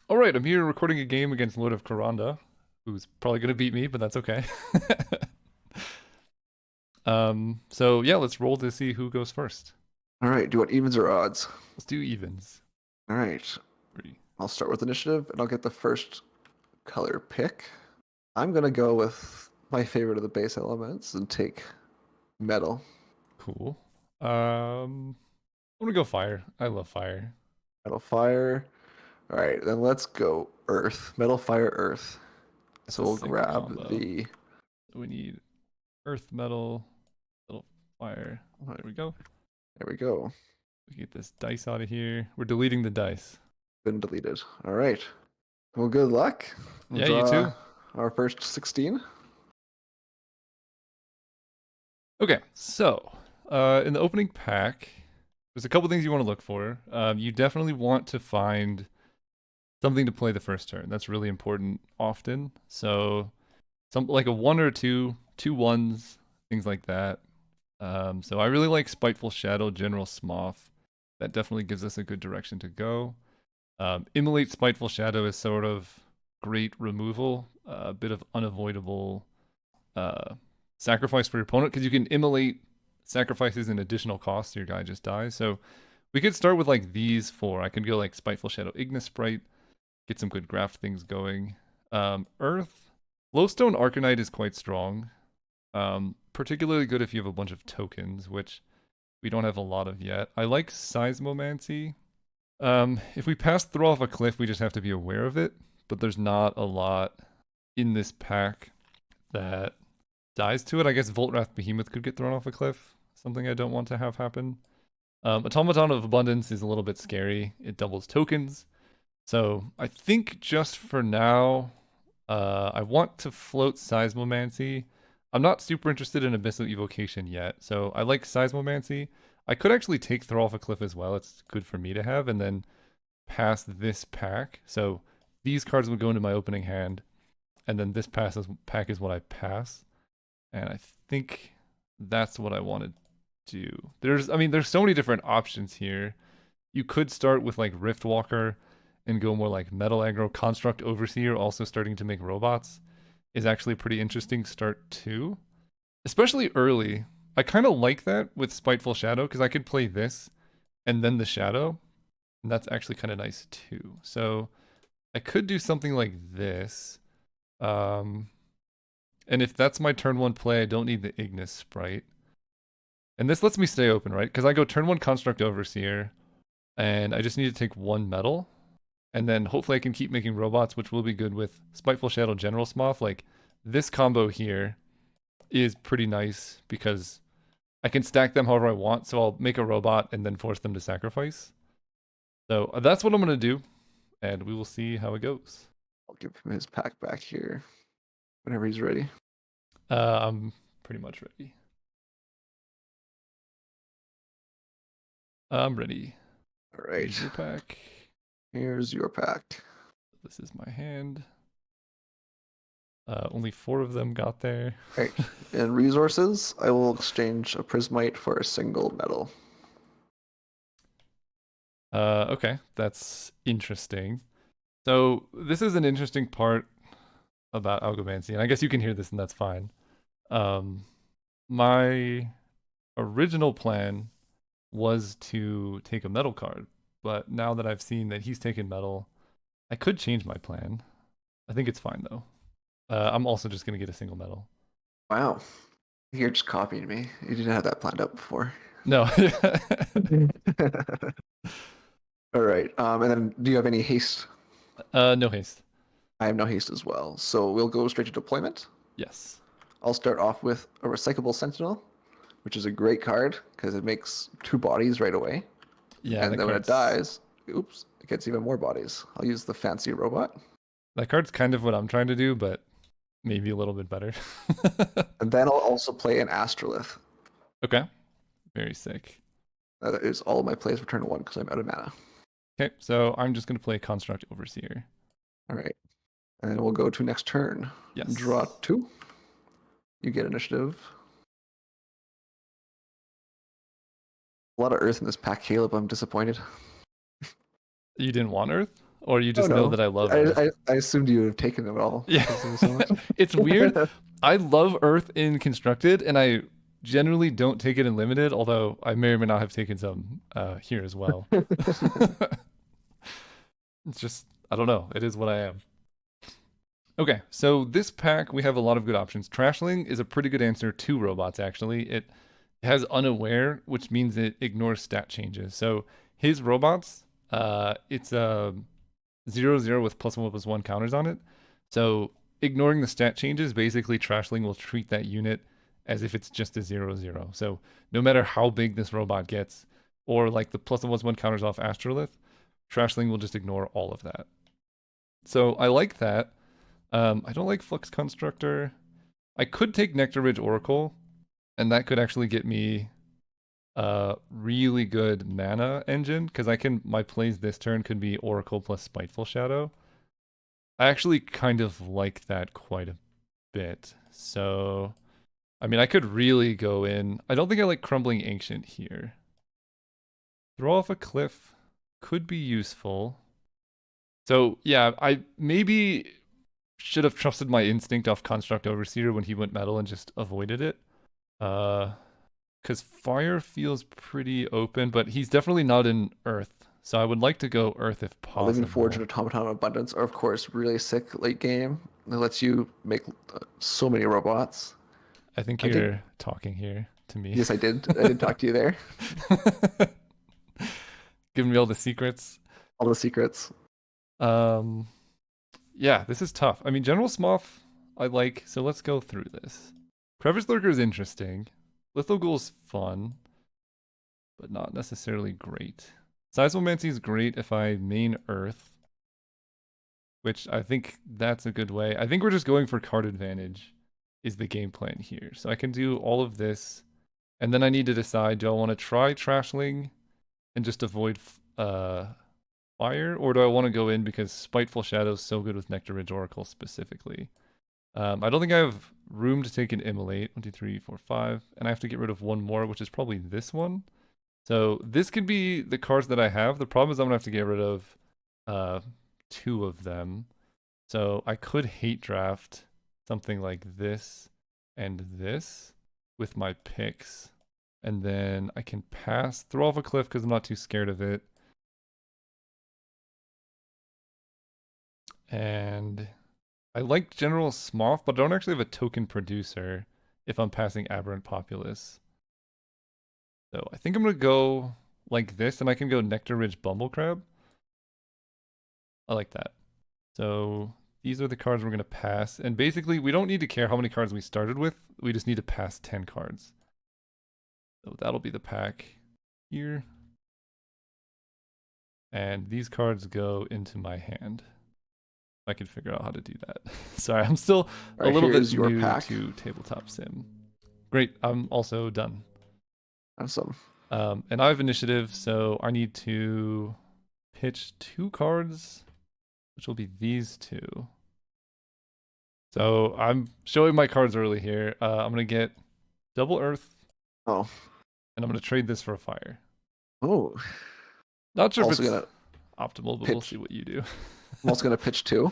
All right, I'm here recording a game against Lord of Karanda, who's probably gonna beat me, but that's okay. So yeah, let's roll to see who goes first. All right, do you want evens or odds? Let's do evens. All right, Three. I'll start with initiative and I'll get the first color pick. I'm gonna go with my favorite of the base elements and take metal. Cool. I'm gonna go fire. I love fire. Metal fire. All right, then let's go earth. Metal fire earth. That's So a we'll sick grab combo. the. So we need earth, metal, little fire. All right, There we go. there we go. We get this dice out of here. We're deleting the dice. Been deleted. All right. Well, good luck. We'll Yeah, you draw too. our first 16. Okay, so in the opening pack, there's a couple things you want to look for. You definitely want to find something to play the first turn. That's really important often. So some like a one or two ones, things like that. So I really like Spiteful Shadow, General Smoth. That definitely gives us a good direction to go. Immolate Spiteful Shadow is sort of great removal, a bit of unavoidable uh, sacrifice for your opponent because you can immolate sacrifices an additional cost. Your guy just dies. So we could start with like these four. I could go like Spiteful Shadow, Ignis Sprite, get some good graft things going. Earth, Glowstone Arcanite is quite strong. Particularly good if you have a bunch of tokens, which we don't have a lot of yet. I like Seismomancy. If we pass through off a cliff, we just have to be aware of it. But there's not a lot in this pack that dies to it. I guess Voltrath Behemoth could get thrown off a cliff. Something I don't want to have happen. Automaton of Abundance is a little bit scary. It doubles tokens. So I think just for now, I want to float Seismomancy. I'm not super interested in Abyssal Evocation yet, so I like Seismomancy. I could actually take Throw off a cliff as well. It's good for me to have, and then pass this pack. So these cards would go into my opening hand, and then this pack is what I pass. And I think that's what I want to do. There's so many different options here. You could start with like Riftwalker and go more like Metal Aggro. Construct Overseer also starting to make robots is actually a pretty interesting start too. Especially early. I kind of like that with Spiteful Shadow because I could play this and then the Shadow, and that's actually kind of nice too. So I could do something like this. Um, and if that's my turn one play, I don't need the Ignis Sprite. And this lets me stay open, right? Because I go turn one Construct Overseer, and I just need to take one metal. And then hopefully I can keep making robots, which will be good with Spiteful Shadow General Smoth. Like, this combo here is pretty nice because I can stack them however I want. So I'll make a robot and then force them to sacrifice. So that's what I'm going to do. And we will see how it goes. I'll give him his pack back here whenever he's ready. I'm pretty much ready. I'm ready. All right, Here's your pack. here's your pack. This is my hand. Only four of them got there. All right, in resources, I will exchange a prismite for a single metal. Okay, that's interesting. So this is an interesting part about Algomancy, and I guess you can hear this, and that's fine. Um, my original plan was to take a metal card, but now that I've seen that he's taken metal, I could change my plan. I think it's fine though. I'm also just gonna get a single metal. Wow, you're just copying me. You didn't have that planned out before. No. All right, and then do you have any haste? No haste. I have no haste as well, so we'll go straight to deployment. Yes. I'll start off with a recyclable sentinel, which is a great card because it makes two bodies right away. Yeah, And then when it dies, oops, it gets even more bodies. I'll use the fancy robot. that card's kind of what I'm trying to do, but maybe a little bit better. And then I'll also play an astrolith. Okay. Very sick. That is all of my plays for turn one because I'm out of mana. Okay, so I'm just gonna play Construct Overseer. All right. And then we'll go to next turn. Yes. Draw two. You get initiative. A lot of earth in this pack, Caleb. I'm disappointed. You didn't want Earth? or you Oh just know no, that I love Earth. I assumed you would have taken them all Yeah, because there's so much. it's weird. I love Earth in constructed, and I generally don't take it in limited. Although I may or may not have taken some here as well. It's just I don't know. It is what I am. Okay, so this pack we have a lot of good options. Trashling is a pretty good answer to robots. Actually, it has unaware, which means it ignores stat changes. So his robots, it's a 0/0 with +1/+1 counters on it. So ignoring the stat changes, basically Trashling will treat that unit as if it's just a 0/0. So no matter how big this robot gets, or like the +1/+1 counters off Astrolith, Trashling will just ignore all of that. So I like that. I don't like Flux Constructor. I could take Nectar Ridge Oracle, and that could actually get me a really good mana engine because my plays this turn could be Oracle plus Spiteful Shadow. I actually kind of like that quite a bit. So, I mean, I could really go in. I don't think I like Crumbling Ancient here. Throw off a cliff could be useful. So, yeah, I maybe should have trusted my instinct off Construct Overseer when he went metal and just avoided it. Because fire feels pretty open, but he's definitely not in earth. So I would like to go earth if Living Forge and possible. Automaton Abundance are, of course, really sick late game. It lets you make so many robots. I think I think, you're talking here to me. yes, I did. I did talk to you there. Giving me all the secrets. All the secrets. Um, yeah, this is tough. I mean, General Smoth I like, so let's go through this. Crevice Lurker is interesting. Lethal Ghoul is fun, but not necessarily great. Seismomancy is great if I main Earth, which I think that's a good way. I think we're just going for card advantage is the game plan here. So I can do all of this, and then I need to decide, do I want to try Trashling and just avoid fire, or do I want to go in because Spiteful Shadow is so good with Nectar Ridge Oracle specifically? I don't think I have room to take an Immolate. 1, 2, 3, 4, 5. And I have to get rid of one more, which is probably this one. So this could be the cards that I have. The problem is I'm going to have to get rid of uh, 2 of them. So I could hate draft something like this and this with my picks. And then I can pass, throw off a cliff because I'm not too scared of it. And I like General Smoth, but I don't actually have a token producer if I'm passing Aberrant Populace. So I think I'm going to go like this, and I can go Nectar Ridge Bumblecrab. I like that. So these are the cards we're going to pass. And basically, we don't need to care how many cards we started with. We just need to pass 10 cards. So that'll be the pack here. And these cards go into my hand. I can figure out how to do that. Sorry, I'm still All a right, little here bit is your new pack. to Tabletop Sim. Great, I'm also done. Awesome. And I have initiative, so I need to pitch 2 cards, which will be these 2. So I'm showing my cards early here. I'm going to get double earth, Oh. and I'm going to trade this for a fire. Oh. Not sure if Also it's gonna optimal, but we'll see pitch. what you do. I'm also gonna pitch 2,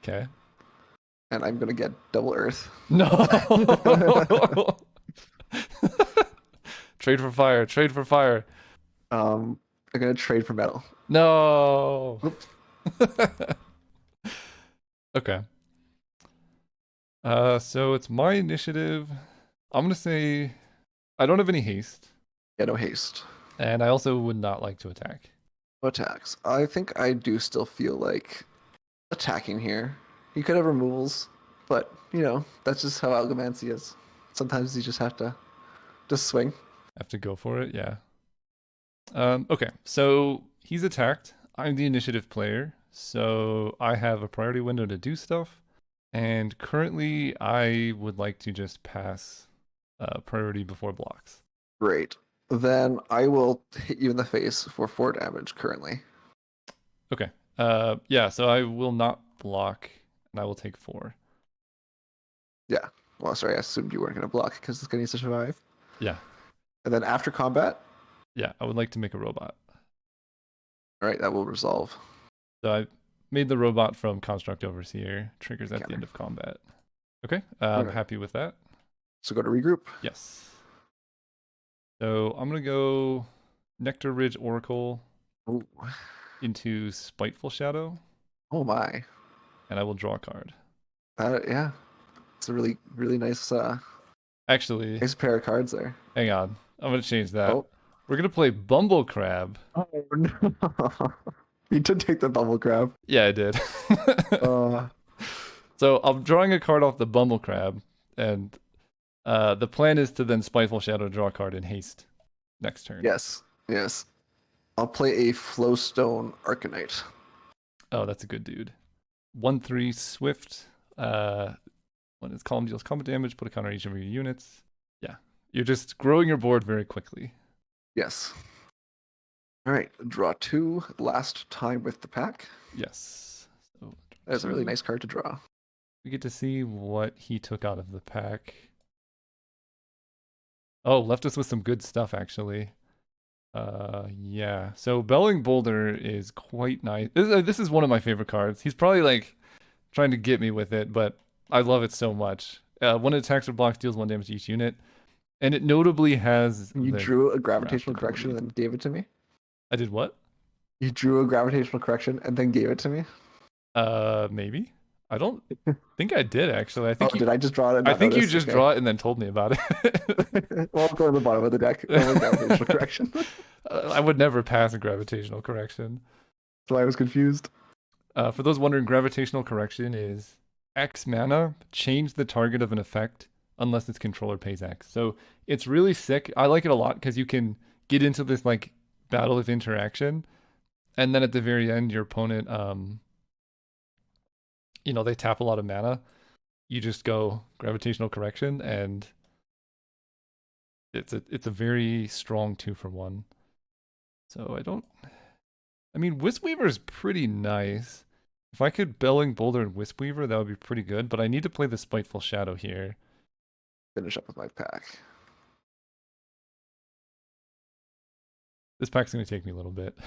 Okay. and I'm gonna get double Earth. No. Trade for fire. Trade for fire. I'm gonna trade for metal. No. Oops. Okay. So it's my initiative. I'm gonna say I don't have any haste, Yeah, no haste. and I also would not like to attack. No attacks. I think I do still feel like attacking here. You could have removals, but that's just how Algomancy is. Sometimes you just have to just swing. I have to go for it. Yeah. Okay. So he's attacked. I'm the initiative player, so I have a priority window to do stuff. And currently, I would like to just pass priority before blocks. Great. Then I will hit you in the face for 4 damage currently. Okay. Yeah. So I will not block, and I will take 4. Yeah. Well, sorry, I assumed you weren't going to block because this guy needs to survive. Yeah. And then after combat, Yeah. I would like to make a robot. all right, that will resolve. So made the robot from Construct Overseer. Triggers at the Counter. end of combat. Okay, I'm Okay. happy with that. So go to regroup. Yes. So I'm gonna go Nectar Ridge Oracle Ooh. into Spiteful Shadow, Oh my. and I will draw a card. Yeah. It's a really nice Actually, nice pair of cards there. hang on. I'm gonna change that. Oh. We're gonna play Bumble Crab. Oh no. You did take the bubble grab. Yeah, I did. Uh So I'm drawing a card off the Bumble Crab, and the plan is to then Spiteful Shadow draw a card in haste next turn. yes. Yes. I'll play a Flowstone Arcanite. Oh, that's a good dude. 1/3 Swift. When its column deals combat damage, put a counter on each of your units. Yeah, you're just growing your board very quickly. Yes. All right. Draw 2. Last time with the pack. Yes. So That's a really 2. nice card to draw. We get to see what he took out of the pack. Oh, left us with some good stuff actually. Yeah. So Belling Boulder is quite nice. This is one of my favorite cards. He's probably like trying to get me with it, but I love it so much. When it attacks or blocks, deals 1 damage to each unit, and it notably has You the drew a draft gravitational correction ability. and then gave it to me. I did what? You drew a gravitational correction and then gave it to me. Maybe. I don't think I did actually. Oh, did I just draw it and I not think you notice? just Okay. draw it and then told me about it. Well, I'll go to the bottom of the deck. Only gravitational correction. That's I would never pass a gravitational correction. why I was confused. For those wondering, gravitational correction is X mana, change the target of an effect unless its controller pays X. So it's really sick. I like it a lot because you can get into this like battle of interaction, and then at the very end, your opponent, they tap a lot of mana. You just go gravitational correction, and it's a very strong 2-for-1. So I mean, Wisp is pretty nice. If I could Belling Boulder and Wisp that would be pretty good, but I need to play the Spiteful Shadow here. Finish up with my pack. This pack's going to take me a little bit.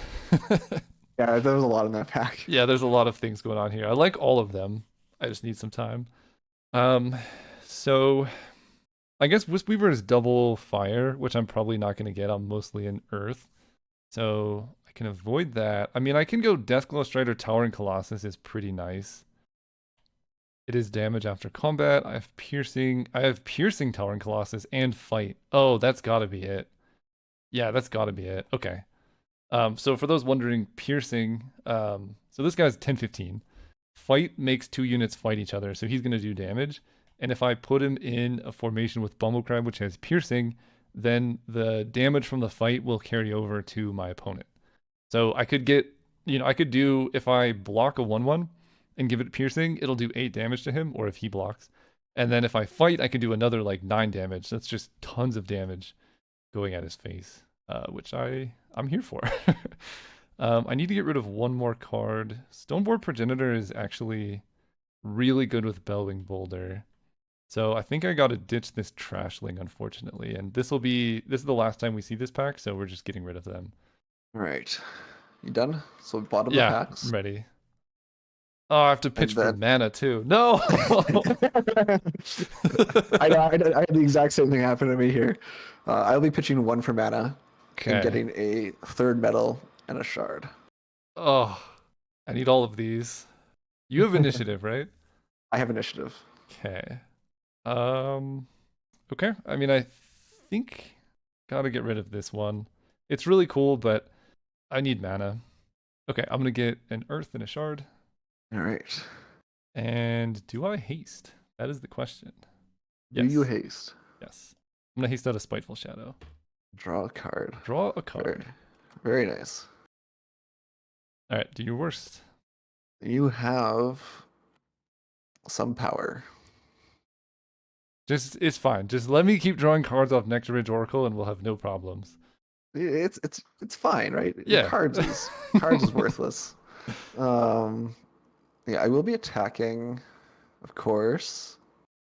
Yeah, there was a lot in that pack. Yeah, there's a lot of things going on here. I like all of them. I just need some time. So I guess Wisp is double fire, which I'm probably not going to get. I'm mostly in Earth. So I can avoid that. I mean, I can go Deathglow Strider Towering Colossus is pretty nice. It is damage after combat. I have piercing Towering Colossus and fight. Oh, that's gotta be it. Yeah, that's gotta be it. Okay. So for those wondering, piercing, so this guy's 10-15. Fight makes 2 units fight each other, so he's gonna do damage. And if I put him in a formation with Bumblecrab, which has piercing, then the damage from the fight will carry over to my opponent. So I could get, I could do, if I block a 1/1 and give it piercing, it'll do 8 damage to him, or if he blocks. And then if I fight, I can do another like 9 damage. That's just tons of damage going at his face, which I'm here for. I need to get rid of one more card. Stoneborn Progenitor is actually really good with Belwing Boulder. So I think I got to ditch this Trashling, unfortunately. And this is the last time we see this pack, so we're just getting rid of them. All right. You done? So bottom of Yeah, packs. I'm ready. Oh, I have to pitch for mana too. No! I had the exact same thing happen to me here. I'll be pitching 1 for mana and Okay. getting a 3rd metal and a shard. Oh, I need all of these. You have initiative, right? I have initiative. Okay. Okay. I mean, I think gotta get rid of this one. It's really cool, but I need mana. Okay, I'm gonna get an earth and a shard. All right. And do I haste? That is the question. Do you haste? Yes. I'm gonna haste out a Spiteful Shadow. Draw a card. Draw a card. Very nice. All right, do your worst. You have some power. It's fine. Just let me keep drawing cards off Nectar Ridge Oracle, and we'll have no problems. It's fine, right? Yeah. Cards is worthless. Yeah, I will be attacking, of course.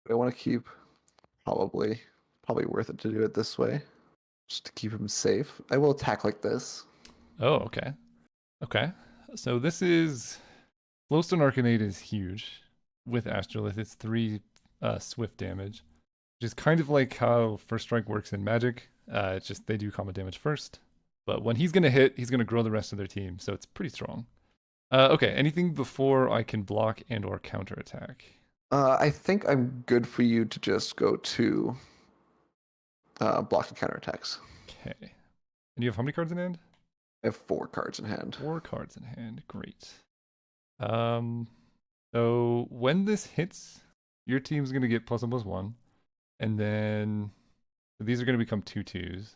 But I want to keep probably worth it to do it this way, just to keep him safe. I will attack like this. Oh, okay. Okay. So this is Glowstone Arcanate is huge. With Astrolith, it's 3 swift damage, which is kind of like how First Strike works in Magic. It's just they do combat damage first. But when he's going to hit, he's going to grow the rest of their team, so it's pretty strong. Okay, anything before I can block and or counterattack? I think I'm good for you to just go to block and counterattacks. Okay. And you have how many cards in hand? I have 4 cards in hand. 4 cards in hand. Great. Um, so when this hits, your team's going to get +1/+1. And then these are going to become 2/2s.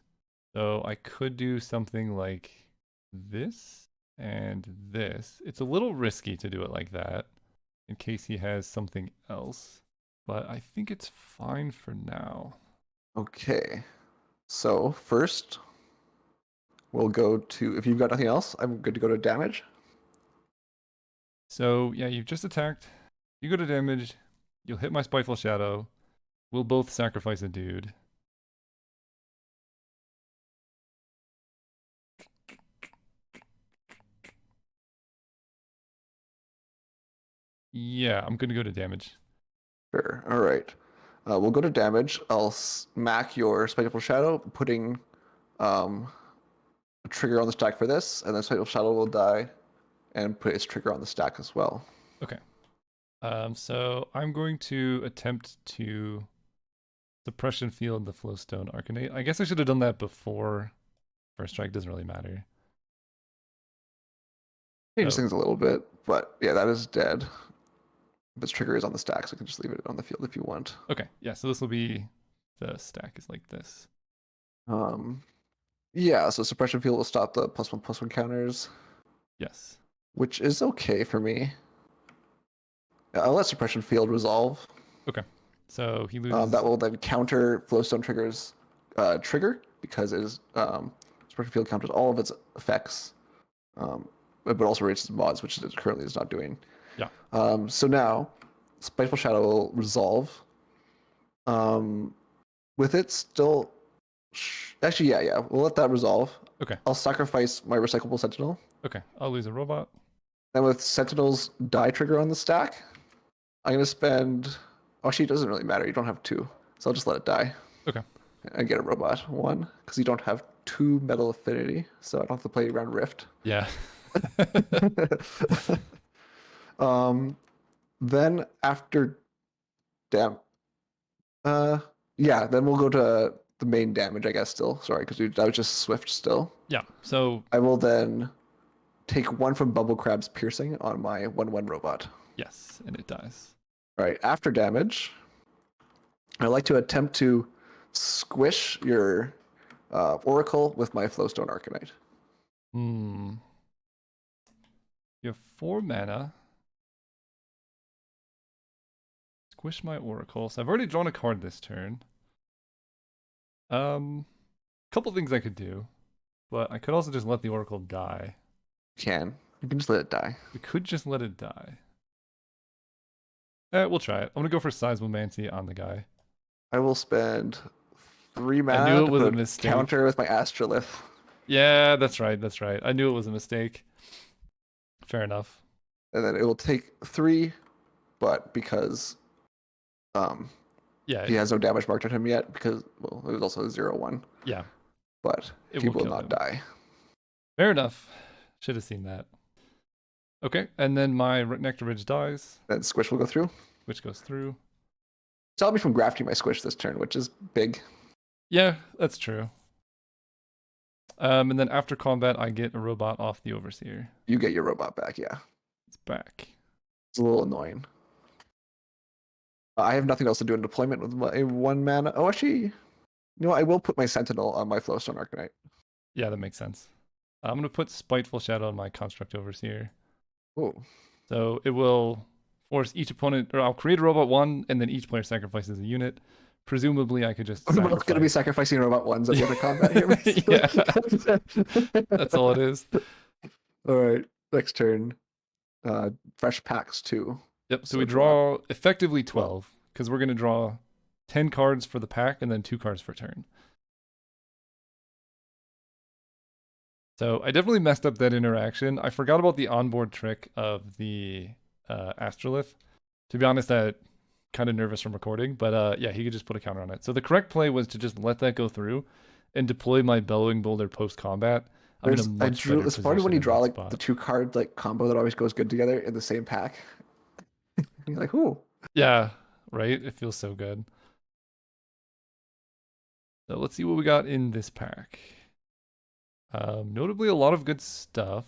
So I could do something like this and this. It's a little risky to do it like that in case he has something else. But I think it's fine for now. Okay. So first, we'll go to, if you've got nothing else, I'm good to go to damage. So yeah, you've just attacked. You go to damage. You'll hit my Spiteful Shadow. We'll both sacrifice a dude. Yeah, I'm gonna go to damage. Sure. All right. We'll go to damage. I'll smack your Spiteful Shadow, putting um, a trigger on the stack for this, and then Spiteful Shadow will die and put its trigger on the stack as well. Okay. So I'm going to attempt to suppression field the Flowstone Arcanate. I guess I should have done that before First Strike. Doesn't really matter. Changes So, things a little bit, but yeah, that is dead. Its trigger is on the stack, so you can just leave it on the field if you want. okay. Yeah, so this will be, the stack is like this. Um, yeah, so suppression field will stop the +1/+1 counters, Yes. which is okay for me. I'll let suppression field resolve. Okay. So he loses. That will then counter Flowstone trigger's trigger because it is suppression field counters all of its effects, but also rates its mods, which it currently is not doing. Yeah. So now, Spiteful Shadow will resolve. With it still, actually, yeah, we'll let that resolve. Okay. I'll sacrifice my recyclable Sentinel. Okay. I'll lose a robot. And with Sentinel's die trigger on the stack, I'm gonna spend. Oh, actually, it doesn't really matter. You don't have 2, so I'll just let it die. Okay. And get a robot 1 because you don't have 2 metal affinity, so I don't have to play around Rift. Yeah. um, then after damn, yeah, then we'll go to the main damage, I guess. Still, sorry, because that was just Swift. Still, Yeah. So I will then take 1 from Bubble Crab's piercing on my 1/1 robot. yes, and it dies. All right, after damage, I like to attempt to squish your Oracle with my Flowstone Arcanite. Hmm. You have 4 mana. Squish my Oracle. So I've already drawn a card this turn. Couple things I could do, but I could also just let the Oracle die. You can just let it die. We could just let it die. We'll try it. I'm gonna go for Seismomancy on the guy. I will spend 3 I mana knew it to was a put mistake. counter with my Astrolith. Yeah, that's right. That's right. I knew it was a mistake. Fair enough. And then it will take 3, but because Yeah. he has no damage marked on him yet, because well, it was also a 0/1. Yeah. But he will not die. Fair enough. Should have seen that. Okay, and then my Nectar Ridge dies. Then Squish will go through. Which goes through. Stop me from grafting my Squish this turn, which is big. Yeah, that's true. And then after combat, I get a robot off the Overseer. You get your robot back, yeah. It's back. It's a little annoying. I have nothing else to do in deployment with my 1 mana. Oh, actually, I will put my Sentinel on my Flowstone Arcanite. Yeah, that makes sense. I'm going to put Spiteful Shadow on my Construct Overseer. Oh. So it will force each opponent, or I'll create a robot 1, and then each player sacrifices a unit. Presumably, I could just. I'm going to be sacrificing robot 1s at the end of combat here. Yeah. That's all it is. All right. Next turn. Fresh packs 2. Yep. So we draw effectively 12 because we're going to draw 10 cards for the pack and then 2 cards for turn. So I definitely messed up that interaction. I forgot about the onboard trick of the Astrolith. To be honest, that kind of nervous from recording, but yeah, he could just put a counter on it. So the correct play was to just let that go through and deploy my Bellowing Boulder post combat. I'm in a I much drew. better It's funny when position you in draw that like the spot. two card like combo that always goes good together in the same pack. You're like, ooh. Yeah, right? It feels so good. So let's see what we got in this pack. Notably, a lot of good stuff.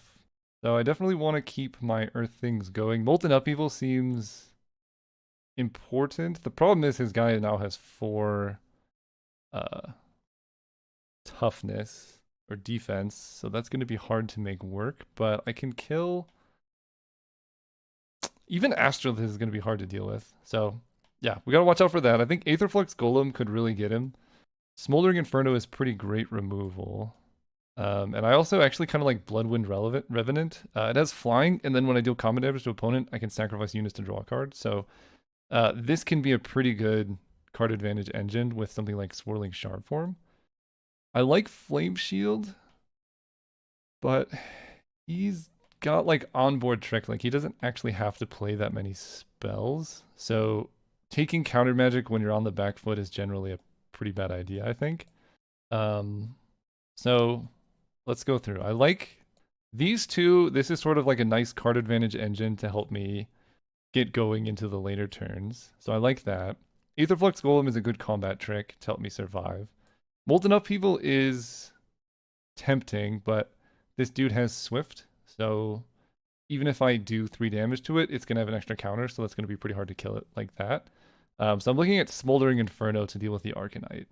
So I definitely want to keep my Earth things going. Molten Upheaval seems important. The problem is his guy now has 4 uh, toughness or defense, so that's going to be hard to make work. But I can kill. Even Astrolith is going to be hard to deal with. So yeah, we got to watch out for that. I think Aetherflux Golem could really get him. Smoldering Inferno is pretty great removal. And I also actually kind of like Bloodwind Revenant. It has flying, and then when I deal combat damage to opponent, I can sacrifice units to draw a card. So this can be a pretty good card advantage engine with something like Swirling Shard Form. I like Flame Shield, but he's got like onboard trick. Like he doesn't actually have to play that many spells. So taking counter magic when you're on the back foot is generally a pretty bad idea, I think. So let's go through. I like these two. This is sort of like a nice card advantage engine to help me get going into the later turns. So I like that. Aetherflux Golem is a good combat trick to help me survive. Molten Upheaval is tempting, but this dude has Swift, so even if I do 3 damage to it, it's going to have an extra counter, so that's going to be pretty hard to kill it like that. So I'm looking at Smoldering Inferno to deal with the Arcanite.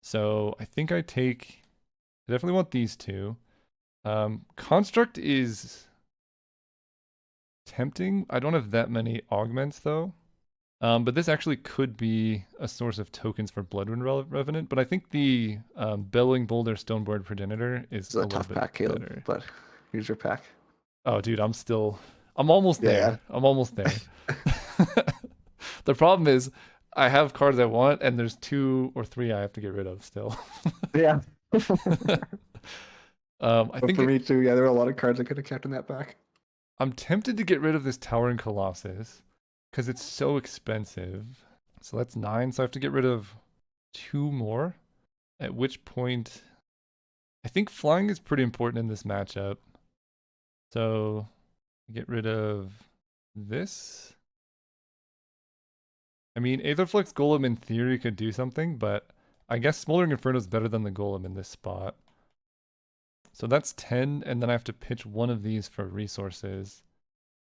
So I think I definitely want these two. Construct is tempting. I don't have that many augments though. But this actually could be a source of tokens for Bloodwind Revenant. But I think the Bellowing Boulder Stoneboard Progenitor is It's a a little tough bit pack, Caleb. better. But here's your pack. Oh, dude, I'm almost Yeah. there. I'm almost there. The problem is, I have cards I want, and there's 2 or 3 I have to get rid of still. Yeah. I But think for me too, yeah, there are a lot of cards I could have kept in that pack. I'm tempted to get rid of this Towering Colossus because it's so expensive. So that's 9, so I have to get rid of 2 more. At which point, I think flying is pretty important in this matchup. So get rid of this. I mean, Aetherflux Golem in theory could do something, but I guess Smoldering Inferno is better than the Golem in this spot. So that's 10, and then I have to pitch one of these for resources.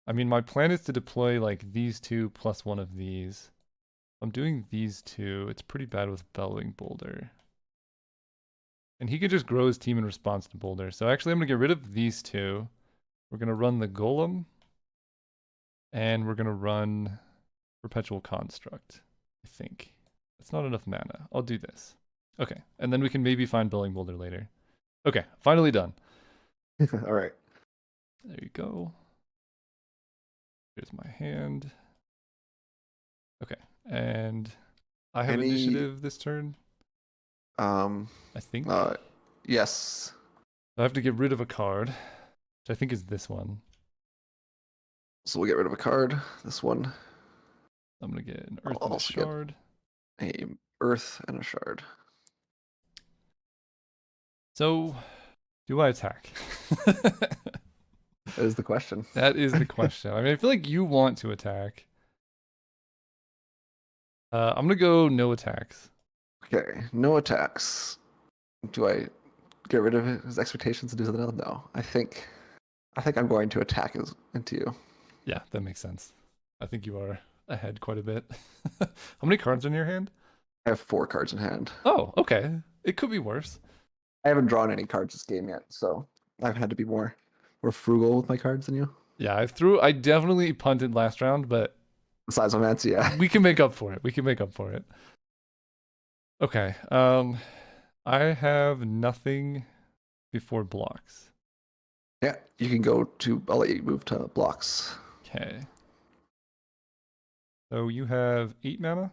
I mean, my plan is to deploy like these 2 plus one of these. I'm doing these 2. It's pretty bad with Bellowing Boulder. And he could just grow his team in response to Boulder. So actually, I'm going to get rid of these 2. We're going to run the Golem. And we're going to run Perpetual Construct, I think. That's not enough mana. I'll do this. Okay. And then we can maybe find Bellowing Boulder later. Okay. Finally done. All right. There you go. Here's my hand. Okay. And I have Any initiative this turn, um I think. yes. I have to get rid of a card, which I think is this one. So we'll get rid of a card. This one. I'm going to get an I'll Earth and a also get Shard. a earth and a shard. So, do I attack? That is the question. That is the question. I mean, I feel like you want to attack. I'm going to go no attacks. Okay, no attacks. Do I get rid of his expectations and do something else? No. I think I'm going to attack into you. Yeah, that makes sense. I think you are ahead quite a bit. How many cards are in your hand? I have 4 cards in hand. Oh, okay. It could be worse. I haven't drawn any cards this game yet, so I've had to be more frugal with my cards than you. Yeah, I definitely punted last round, but Besides Algomancy, yeah. we can make up for it. We can make up for it. Okay. I have nothing before blocks. Yeah, you can go to. I'll let you move to blocks. Okay. So you have 8 mana.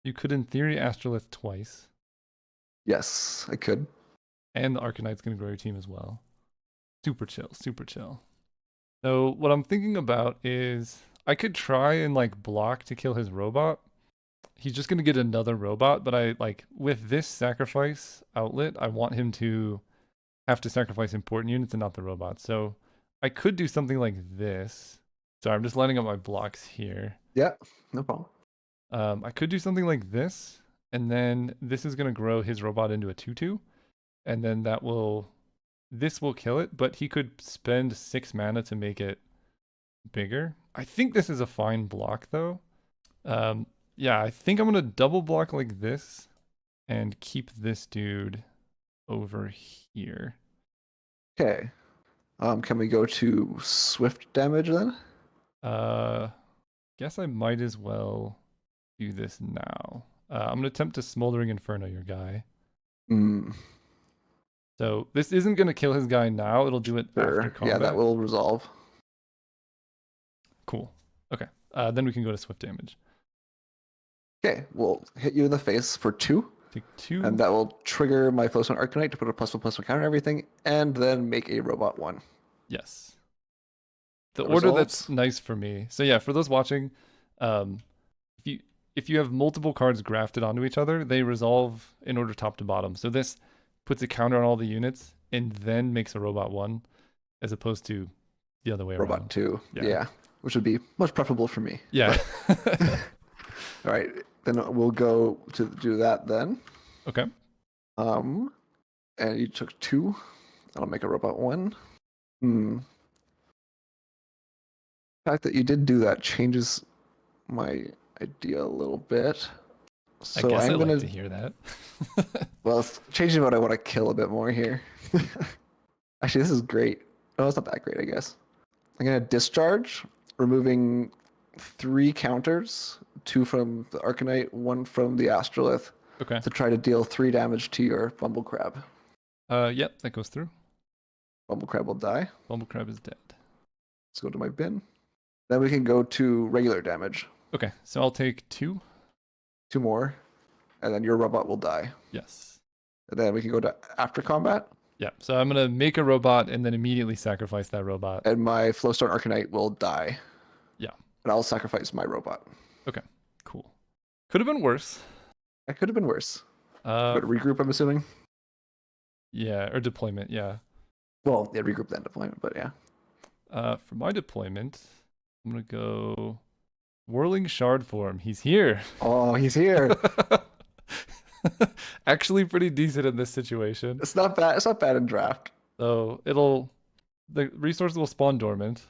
You could, in theory, Astrolith twice. Yes, I could. And the Arcanite's going to grow your team as well. Super chill, super chill. So what I'm thinking about is I could try and like block to kill his robot. He's just gonna get another robot, but I like with this sacrifice outlet, I want him to have to sacrifice important units and not the robot. So I could do something like this. Sorry, I'm just lining up my blocks here. Yeah, no problem. I could do something like this, and then this is gonna grow his robot into a 2/2, and then this will kill it, but he could spend 6 mana to make it bigger. I think this is a fine block though. Yeah, I think I'm gonna double block like this and keep this dude over here. Okay. Can we go to swift damage then? Uh, guess I might as well do this now. I'm gonna attempt to Smoldering Inferno your guy. Hmm. So this isn't gonna kill his guy now. It'll do it after Sure. Yeah, that combat. will resolve. Cool. Okay. Then we can go to swift damage. Okay, we'll hit you in the face for 2, Take and 2. that will trigger my Flowstone Arcanite to put a +1/+1 counter on everything, and then make a robot 1. Yes. The That order that's resolves. nice for me. So yeah, for those watching, um, if you have multiple cards grafted onto each other, they resolve in order top to bottom. So this puts a counter on all the units and then makes a robot 1, as opposed to the other way Robot around. 2. Yeah. Yeah, which would be much preferable for me. Yeah. But all right, then we'll go to do that then. Okay. Um, and you took 2. I'll make a robot 1. Hmm. The fact that you did do that changes my idea a little bit. I So guess I I'm like gonna, to hear that. well, it's changing what I want to kill a bit more here. Actually, this is great. Oh, it's not that great, I guess. I'm gonna discharge, removing 3 counters, 2 from the Arcanite, 1 from the Astrolith, Okay. to try to deal 3 damage to your Bumble Crab. Yep, that goes through. Bumble Crab will die. Bumble Crab is dead. Let's go to my bin. Then we can go to regular damage. Okay, so I'll take 2. 2 more, and then your robot will die. Yes. And then we can go to after combat, Yeah, so I'm gonna make a robot and then immediately sacrifice that robot. and my Flowstone Arcanite will die. Yeah. And I'll sacrifice my robot. Okay, cool. Could have been worse. That could have been worse. Uh, But regroup, I'm assuming. yeah, or deployment, yeah. Well, yeah, regroup then deployment, but yeah. For my deployment, I'm gonna go Whirling Shard form. He's here. Oh, he's here. Actually pretty decent in this situation. It's not bad. It's not bad in draft. So the resources will spawn dormant.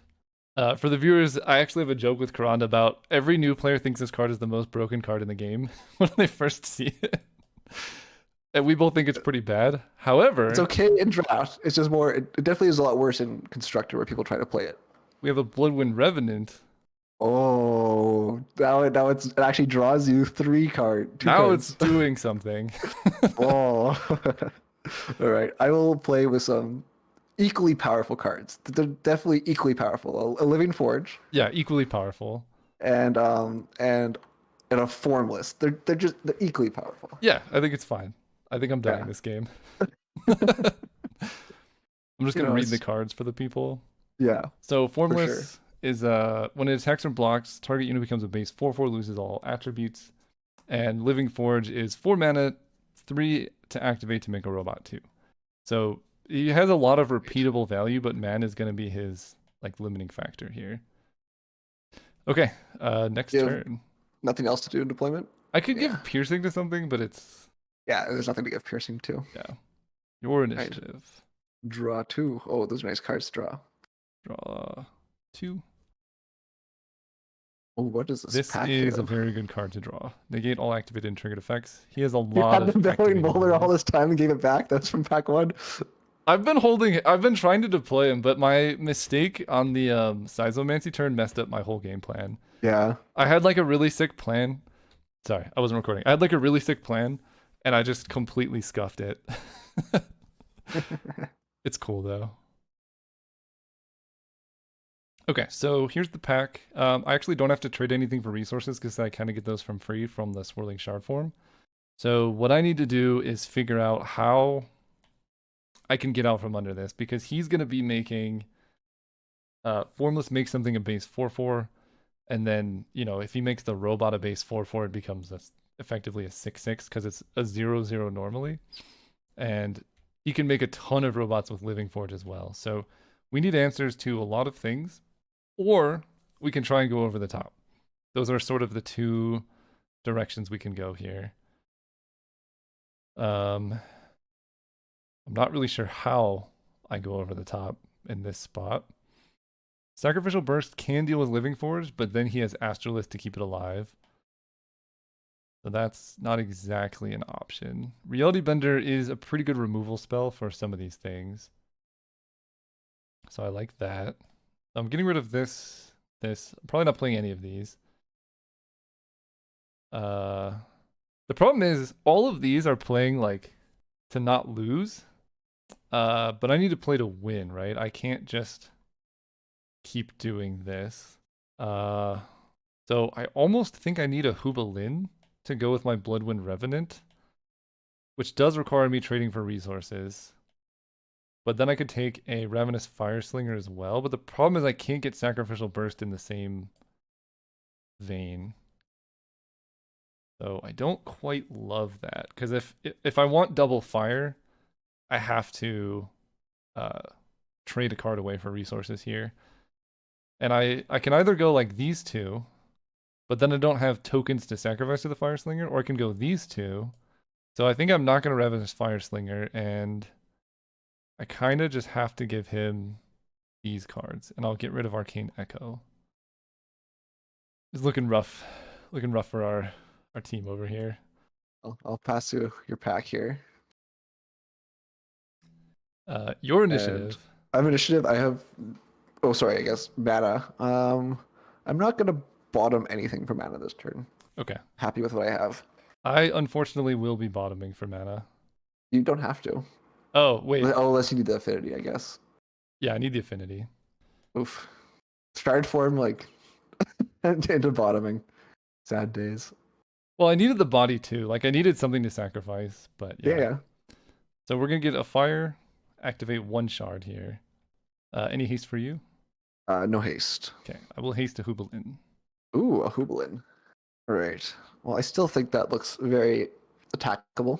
For the viewers, I actually have a joke with Karanda about every new player thinks this card is the most broken card in the game when they first see it. And we both think it's pretty bad. However, It's okay in draft. It's just more. It definitely is a lot worse in constructor where people try to play it. we have a Bloodwind Revenant. Oh, now it actually draws you 2 Now cards. it's doing something. Oh, all right. I will play with some equally powerful cards. They're definitely equally powerful. A Living Forge Yeah, equally powerful. and a Formless. They're equally powerful. Yeah, I think it's fine. I think I'm dying Yeah. this game. I'm just You gonna know, read the it's cards for the people. yeah, So for sure. formless is when it attacks or blocks, target unit becomes a base 4/4, loses all attributes. And Living Forge is 4 mana, 3 to activate to make a robot 2. So he has a lot of repeatable value, but mana is gonna be his like limiting factor here. Okay, next You have turn. nothing else to do in deployment. I could Yeah, give piercing to something, but it's yeah. There's nothing to give piercing to. yeah. Your Right. initiative. Draw 2. Oh, those are nice cards to draw. Draw 2. Oh, what does this This pack is a have? very good card to draw. Negate all activated and triggered effects. He has a You lot had of the Bellowing activated Boulder all units. this time and gave it back. That's from pack 1. I've been trying to deploy him, but my mistake on the Sizomancy turn messed up my whole game plan. Yeah. I had like a really sick plan. Sorry, I wasn't recording. I had like a really sick plan, and I just completely scuffed it. It's cool though. Okay, so here's the pack. I actually don't have to trade anything for resources because I kind of get those from free from the Swirling Shard form. So what I need to do is figure out how I can get out from under this because he's going to be making Formless makes something a base 4/4, and then if he makes the robot a base 4/4, it becomes effectively a 6/6 because it's a 0/0 normally, and he can make a ton of robots with Living Forge as well. So we need answers to a lot of things, or we can try and go over the top. Those are sort of the two directions we can go here. I'm not really sure how I go over the top in this spot. Sacrificial Burst can deal with Living Forge, but then he has Astrolith to keep it alive. So that's not exactly an option. Reality Bender is a pretty good removal spell for some of these things. So I like that. I'm getting rid of this. I'm probably not playing any of these. The problem is all of these are playing like to not lose. But I need to play to win, right? I can't just keep doing this. So I almost think I need a Hubalin to go with my Bloodwind Revenant, which does require me trading for resources. But then I could take a Ravenous Fireslinger as well. But the problem is I can't get Sacrificial Burst in the same vein. So I don't quite love that. Because if I want double fire, I have to trade a card away for resources here. And I can either go like these two, but then I don't have tokens to sacrifice to the Fire Slinger, or I can go these two. So I think I'm not going to Ravenous Fire Slinger, and I kind of just have to give him these cards, and I'll get rid of Arcane Echo. It's looking rough for our team over here. I'll pass you your pack here. Your And initiative. I have initiative. I have. Oh, sorry. I guess mana. I'm not gonna bottom anything for mana this turn. Okay. Happy with what I have. I unfortunately will be bottoming for mana. You don't have to. Oh, wait. Oh, unless you need the affinity, I guess. Yeah, I need the affinity. Oof. Started form like into bottoming. Sad days. Well, I needed the body too. Like I needed something to sacrifice, but Yeah, yeah. yeah. So we're gonna get a fire, activate one shard here. Any haste for you? No haste. Okay, I will haste to Hubalin. Ooh, a Hubalin. All right. Well, I still think that looks very attackable.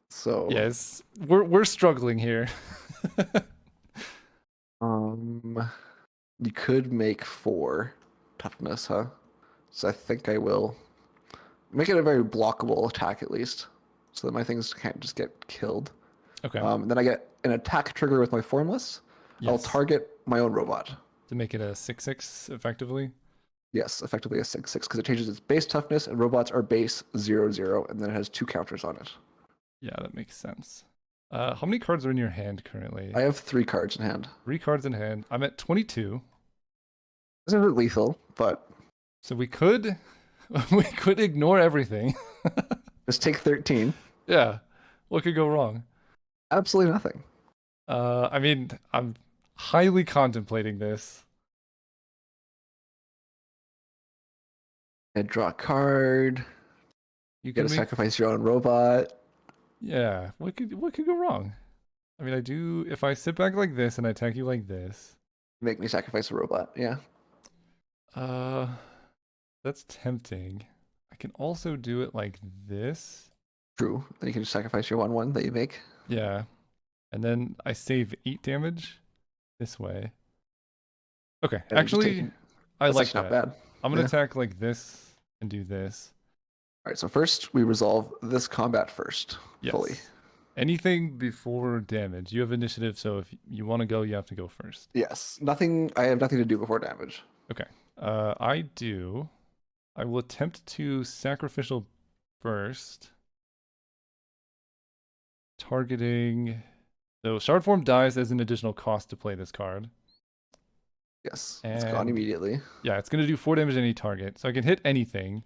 So, Yes, we're struggling here. um, you could make 4 toughness, huh? So I think I will make it a very blockable attack at least, so that my things can't just get killed. Okay. Then I get an attack trigger with my formless. I'll Yes. target my own robot. To make it a 6/6 effectively. Yes, effectively a 6/6 because it changes its base toughness, and robots are base 0/0, and then it has 2 counters on it. Yeah, that makes sense. How many cards are in your hand currently? I have 3 cards in hand. 3 cards in hand. I'm at 22. This isn't lethal, but So we could we could ignore everything. just take 13. Yeah. What could go wrong? Absolutely nothing. I mean, I'm highly contemplating this. And draw a card. You You gotta can make sacrifice your own robot. Yeah, what could go wrong? I mean, I do if I sit back like this and I attack you like this. Make me sacrifice a robot. Yeah. Uh that's tempting. I can also do it like this. True. Then you can just sacrifice your 1/1 that you make. Yeah. And then I save 8 damage this way. Okay, And just actually taking. I That's like actually not that. bad. I'm gonna Yeah. attack like this and do this. All right. So first we resolve this combat first, fully. Yes. Anything before damage. You have initiative, so if you want to go, you have to go first. Yes. Nothing. I have nothing to do before damage. Okay. I do. I will attempt to sacrificial burst, targeting. So shard form dies as an additional cost to play this card, Yes. It's gone and immediately. yeah, it's gonna do 4 damage to any target. So I can hit anything.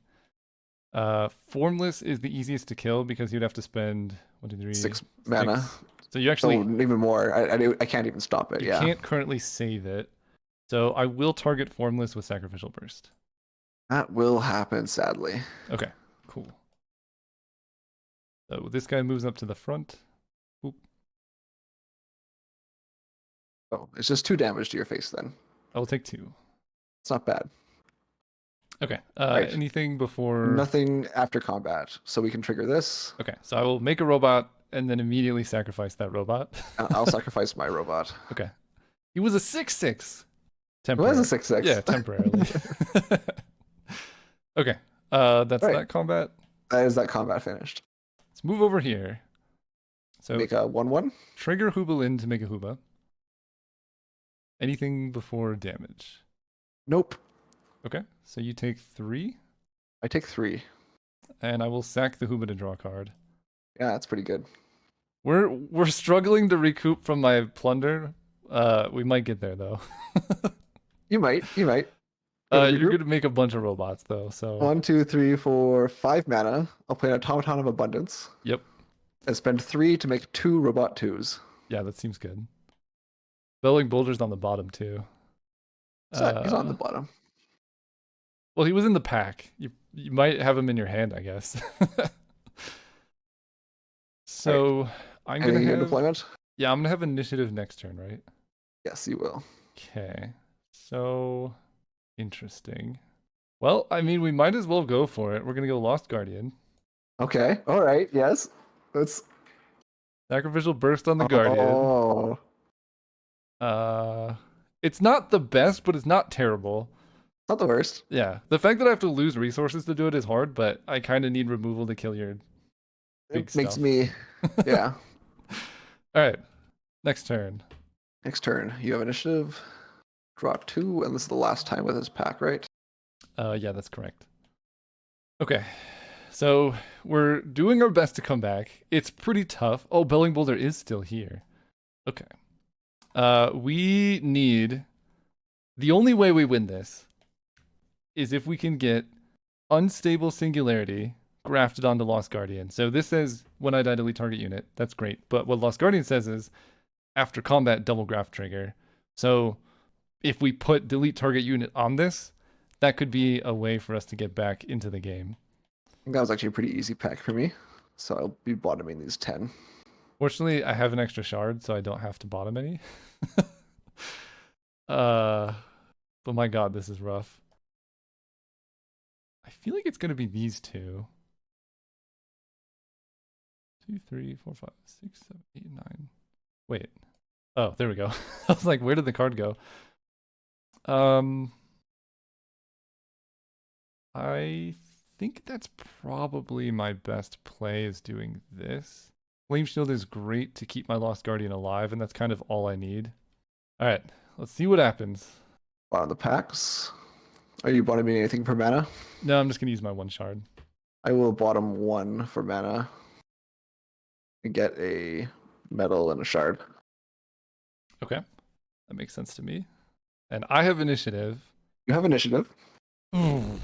Formless is the easiest to kill because you'd have to spend 1, 2, 3, 6 mana. 6. So you Oh, actually even more. I can't even stop it. you Yeah. can't currently save it. So I will target Formless with Sacrificial Burst. That will happen, sadly. Okay, cool. So this guy moves up to the front. Oop. Oh, it's just 2 damage to your face then. I will take 2. It's not bad. Okay. Right. Anything before? Nothing after combat, so we can trigger this. Okay. So I will make a robot and then immediately sacrifice that robot. I'll sacrifice my robot. Okay. He was a 6/6. It was a Temporary. Yeah, 6/6. temporarily. Okay. That's Right. that combat. That is that combat finished. Let's move over here. So Make a 1/1. trigger Hoobalin to make a Hooba. Anything before damage. Nope. Okay. So you take 3, I take 3. and I will sack the Hooba to draw a card. Yeah, that's pretty good. We're struggling to recoup from my plunder. We might get there though. You might. You might. Go to You're regroup. gonna make a bunch of robots though, so 1, 2, 3, 4, 5 mana. I'll play an Automaton of Abundance yep. and spend 3 to make 2 robot 2s. Yeah, that seems good. Belling Boulder's on the bottom too. He's on the Uh, bottom. well, he was in the pack. You might have him in your hand, I guess. All right. So I'm gonna Ending your have deployment? yeah, I'm gonna have initiative next turn, right? Yes, you will. Okay. So interesting. Well, I mean, we might as well go for it. We're gonna go Lost Guardian. Okay. All right. Yes. Let's. Sacrificial Burst on the Guardian. Oh. Uh, it's not the best, but it's not terrible. Not the worst. Yeah, the fact that I have to lose resources to do it is hard, but I kind of need removal to kill your big It makes stuff. me. Yeah. All right, next turn. Next turn. You have initiative. Draw 2, and this is the last time with his pack, right? Yeah, that's correct. Okay, so we're doing our best to come back. It's pretty tough. Oh, Belling Boulder is still here. Okay. We need. The only way we win this is if we can get Unstable Singularity grafted onto Lost Guardian. So this says when I die, delete target unit. That's great. But what Lost Guardian says is after combat, double graft trigger. So if we put delete target unit on this, that could be a way for us to get back into the game. I think that was actually a pretty easy pack for me. So I'll be bottoming these 10. Fortunately, I have an extra shard, so I don't have to bottom any. But my god, this is rough. I feel like it's gonna be these two. 2, 3, 4, 5, 6, 7, 8, 9. Wait. Oh, there we go. I was like, where did the card go? I think that's probably my best play is doing this. Flame Shield is great to keep my Lost Guardian alive, and that's kind of all I need. All right, let's see what happens. Bottom the packs. Are you bottoming anything for mana? No, I'm just gonna use my 1 shard. I will bottom 1 for mana and get a metal and a shard. Okay, that makes sense to me. And I have initiative. You have initiative. The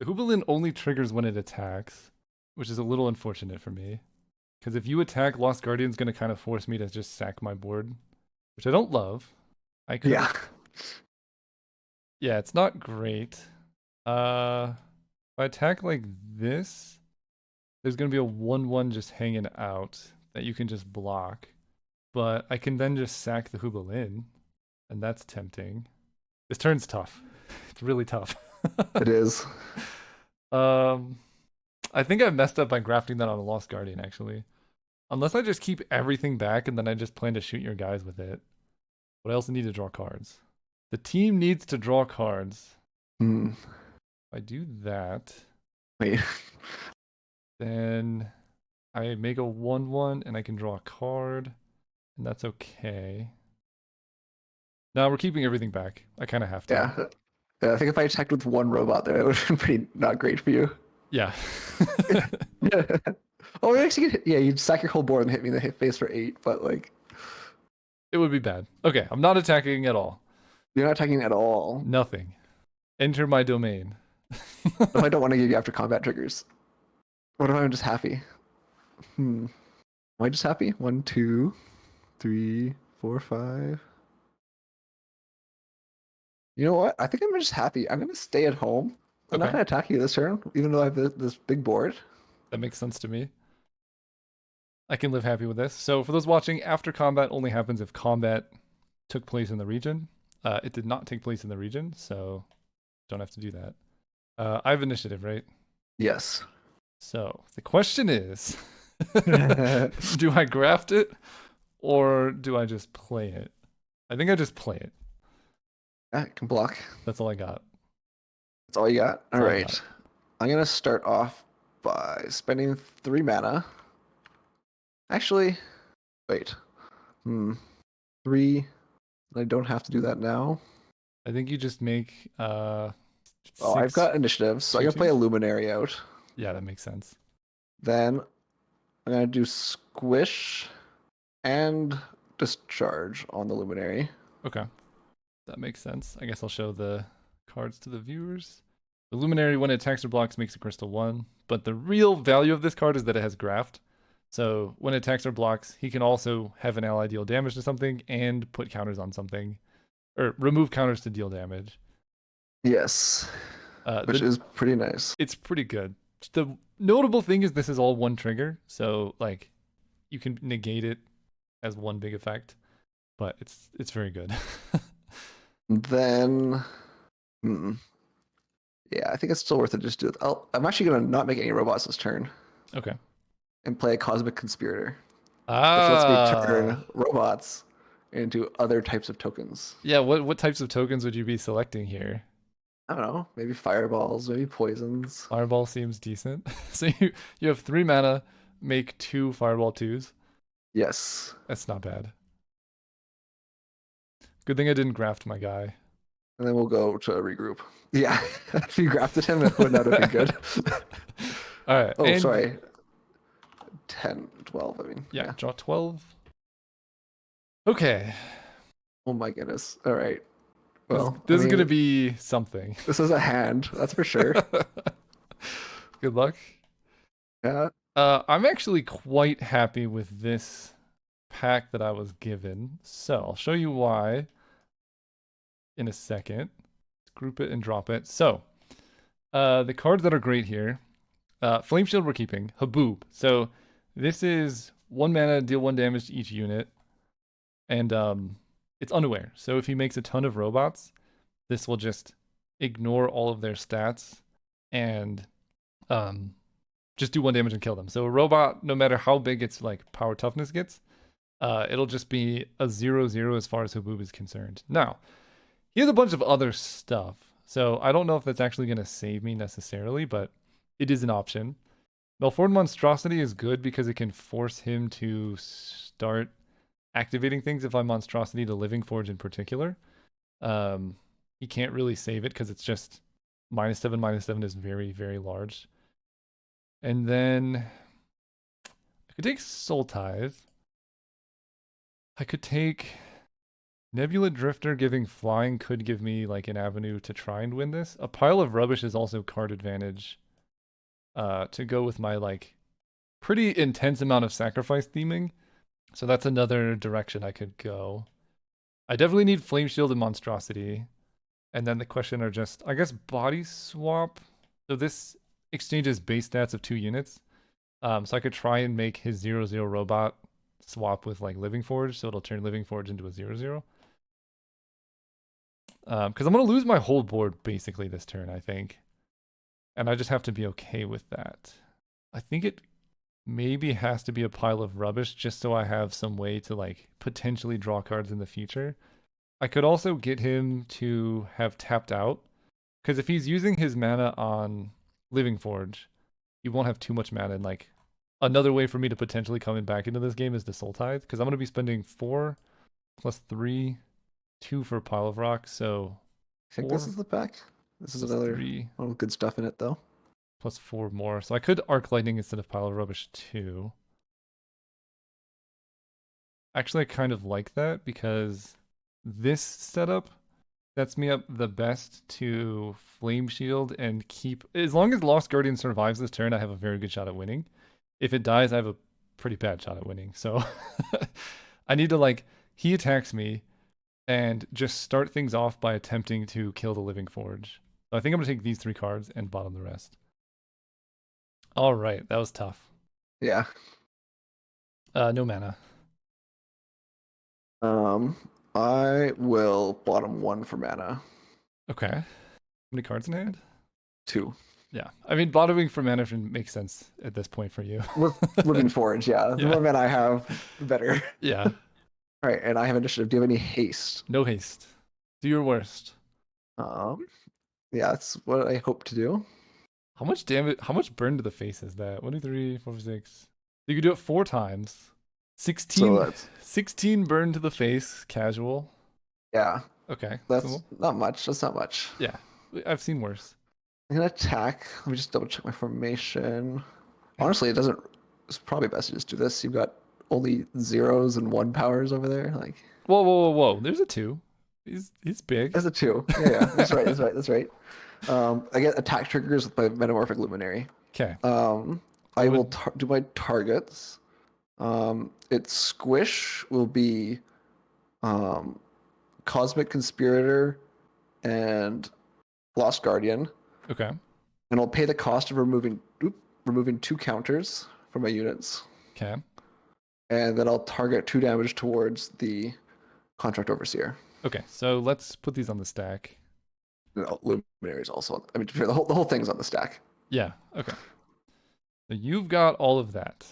Hoobalin only triggers when it attacks, which is a little unfortunate for me. Because if you attack, Lost Guardian's gonna kind of force me to just sack my board, which I don't love. I could. Yeah. Yeah, it's not great. If I attack like this, there's gonna be a 1/1 just hanging out that you can just block. But I can then just sack the Hoobalin, and that's tempting. This turn's tough. It's really tough. It is. I think I messed up by grafting that on a Lost Guardian, actually. Unless I just keep everything back and then I just plan to shoot your guys with it. But I also need to draw cards. The team needs to draw cards. Hmm. If I do that, Wait. then I make a 1/1 and I can draw a card. And that's okay. No, we're keeping everything back. I kind of have to. Yeah. Yeah. I think if I attacked with 1 robot there, it would have been pretty not great for you. Yeah. Oh, actually, yeah, you'd sack your whole board and hit me in the hit face for 8, but like, It would be bad. Okay, I'm not attacking at all. you're not attacking at all. Nothing. Enter my domain. If I don't want to give you after combat triggers, what if I'm just happy? Am I just happy? 1, 2, 3, 4, 5. You know what? I think I'm just happy. I'm gonna stay at home. I'm not Okay. gonna attack you this turn, even though I have this big board. That makes sense to me. I can live happy with this. So for those watching, after combat only happens if combat took place in the region. It did not take place in the region, so don't have to do that. I have initiative, right? Yes. So the question is, do I graft it or do I just play it? I think I just play it. I can block. That's all I got. That's all you got? That's All all I got. right. I'm gonna start off by spending 3 mana. Actually, wait. Hmm. Three. I don't have to do that now. I think you just make Oh, I've six got initiative, so I'm two gonna play a twos. Luminary out. Yeah, that makes sense. Then I'm gonna do Squish and Discharge on the Luminary. Okay, that makes sense. I guess I'll show the cards to the viewers. The Luminary, when it attacks or blocks, makes a crystal 1. But the real value of this card is that it has graft. So when it attacks or blocks, he can also have an ally deal damage to something and put counters on something, or remove counters to deal damage. Yes, which The is pretty nice. It's pretty good. The notable thing is this is all one trigger, so like you can negate it as one big effect, but it's very good. Then, hmm, yeah, I think it's still worth it. Just do it. I'm actually gonna not make any robots this turn Okay. and play a Cosmic Conspirator, which lets me Ah, turn robots into other types of tokens. yeah. What types of tokens would you be selecting here? I don't know, maybe fireballs, maybe poisons. Fireball seems decent. So you have 3 mana, make 2 Fireball 2s. Yes, That's not bad. Good thing I didn't graft my guy. and then we'll go to regroup. Yeah, if you grafted him, it would not have been good. All right, Oh, and sorry. 10, 12, I mean, yeah, yeah. draw 12. Okay, Oh my goodness. All right. this Well, I this is gonna mean, be something. this is a hand, that's for sure. Good luck. Yeah. I'm actually quite happy with this pack that I was given. So I'll show you why in a second. Let's group it and drop it. So the cards that are great here. Flame Shield we're keeping. Haboob. So this is 1 mana, deal 1 damage to each unit. And it's unaware. So if he makes a ton of robots, this will just ignore all of their stats and um, just do 1 damage and kill them. So a robot, no matter how big its like power toughness gets, it'll just be a 0/0 as far as Haboob is concerned. Now, he has a bunch of other stuff. So I don't know if that's actually going to save me necessarily, but it is an option. Malformed Monstrosity is good because it can force him to start activating things if I Monstrosity to Living Forge in particular. Um, he can't really save it because it's just -7 is very, very large. And then I could take Soul Tithe. I could take Nebula Drifter. Giving flying could give me like an avenue to try and win this. A Pile of Rubbish is also card advantage. To go with my like pretty intense amount of sacrifice theming. So that's another direction I could go. I definitely need Flame Shield and Monstrosity. And then the question are just, I guess, Body Swap. So this exchanges base stats of 2 units. So I could try and make his 0/0 robot swap with like Living Forge, so it'll turn Living Forge into a 0/0. Because I'm gonna lose my whole board basically this turn, I think, and I just have to be okay with that. I think it maybe has to be a Pile of Rubbish just so I have some way to like potentially draw cards in the future. I could also get him to have tapped out because if he's using his mana on Living Forge, he won't have too much mana. And like another way for me to potentially come in back into this game is the Soul Tithe because I'm going to be spending 4 plus 3, 2 for a Pile of Rocks. So I think this 4 is the pack. This is plus another 3 one with good stuff in it, though. plus 4 more. So I could Arc Lightning instead of Pile of Rubbish too. Actually, I kind of like that because this setup sets me up the best to Flame Shield and keep. As long as Lost Guardian survives this turn, I have a very good shot at winning. If it dies, I have a pretty bad shot at winning. So I need to like he attacks me and just start things off by attempting to kill the Living Forge. So I think I'm gonna take these 3 cards and bottom the rest. All right, that was tough. Yeah. No mana. Um, I will bottom one for mana. Okay. How many cards in hand? Two. Yeah. I mean, bottoming for mana makes sense at this point for you. With Living Forge, yeah. The Yeah. more mana I have, the better. Yeah. All right, and I have initiative. Do you have any haste? No haste. Do your worst. Um, yeah, that's what I hope to do. How much damage? How much burn to the face is that? 1, 2, 3, 4, 6. You could do it 4 times. So 16, that's 16 burn to the face, casual. yeah, Okay, that's cool. not much. That's not much. Yeah, I've seen worse. I'm gonna attack. Let me just double check my formation. Honestly, it doesn't. It's probably best to just do this. You've got only zeros and one powers over there. Like, Whoa, whoa, whoa, whoa! There's a 2. He's big. there's a two. Yeah, yeah. That's right. That's right. That's right. I get attack triggers with my Metamorphic Luminary. Okay, Um, I I will would. do my targets. Its squish will be um, Cosmic Conspirator and Lost Guardian, Okay, and I'll pay the cost of removing two counters from my units, okay, and then I'll target 2 damage towards the Contract Overseer. okay. So let's put these on the stack. No, Luminaries also. I mean, the whole thing's on the stack. Yeah. Okay. So you've got all of that.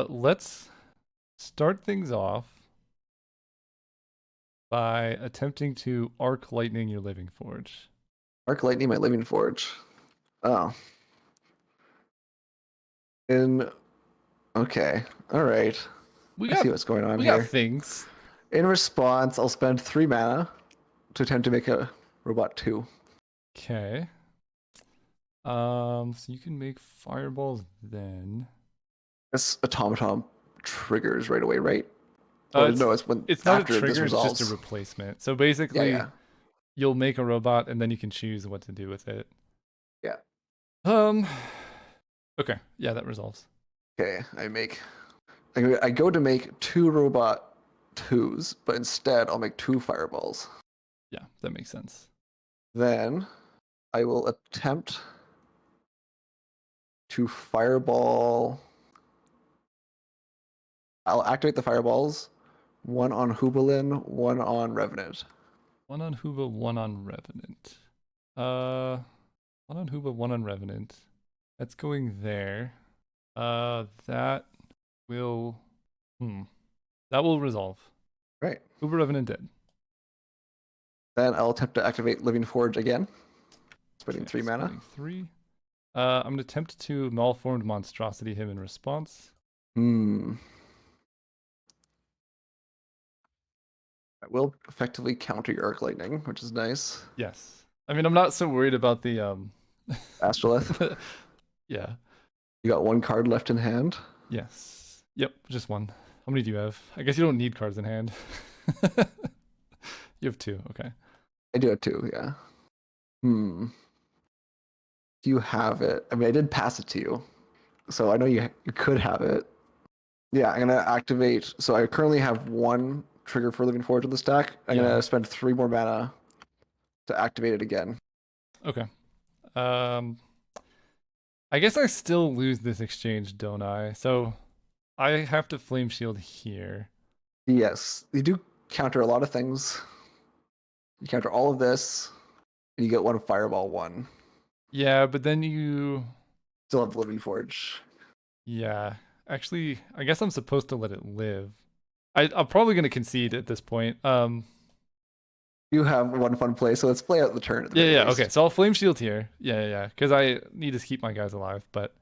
Let's start things off by attempting to arc lightning your living forge. Arc Lightning, my Living Forge. Oh, in okay, all right. We I see got what's going on we got here. things. In response, I'll spend 3 mana to attempt to make a robot 2. Okay. So you can make fireballs then. This automaton triggers right away, right? Uh, Or it's no, it's when it's not a after this trigger, it's just a resolves. replacement. So Yeah, basically, yeah, you'll make a robot and then you can choose what to do with it. yeah. Um, okay. Yeah, that resolves. Okay, I go to make 2 robot 2s, but instead I'll make 2 fireballs. Yeah, that makes sense. Then I will attempt to fireball. I'll activate the fireballs. One on Hubelin, one on Revenant. One on Huba, one on Revenant. Uh, one on Huba, one on Revenant. That's going there. That will, hmm, that will resolve. Right. Huba Revenant dead. Then I'll attempt to activate Living Forge again, spending Okay, 3 mana. spending 3. I'm gonna attempt to malformed monstrosity him in response. Hmm. I will effectively counter your Arc Lightning, which is nice. Yes. I mean, I'm not so worried about the Astrolith, yeah. you got 1 card left in hand. Yes. Yep, just one. How many do you have? I guess you don't need cards in hand. You have 2. Okay. I do have 2, yeah. Hmm. You have it. I mean, I did pass it to you, so I know you could have it. Yeah, I'm gonna activate. So I currently have 1 trigger for Living Forge in the stack. I'm Yeah. gonna spend 3 more mana to activate it again. Okay. Um I guess I still lose this exchange, don't I? So I have to flame shield here. Yes, you do counter a lot of things. You counter all of this, and you get 1 fireball 1. Yeah, but then you Still have Living Forge. yeah. Actually, I guess I'm supposed to let it live. I'm probably gonna concede at this point. You have one fun play, so let's play out the turn at the Yeah, very yeah, okay. least. So I'll flame shield here. Yeah, yeah, yeah. Because I need to keep my guys alive, but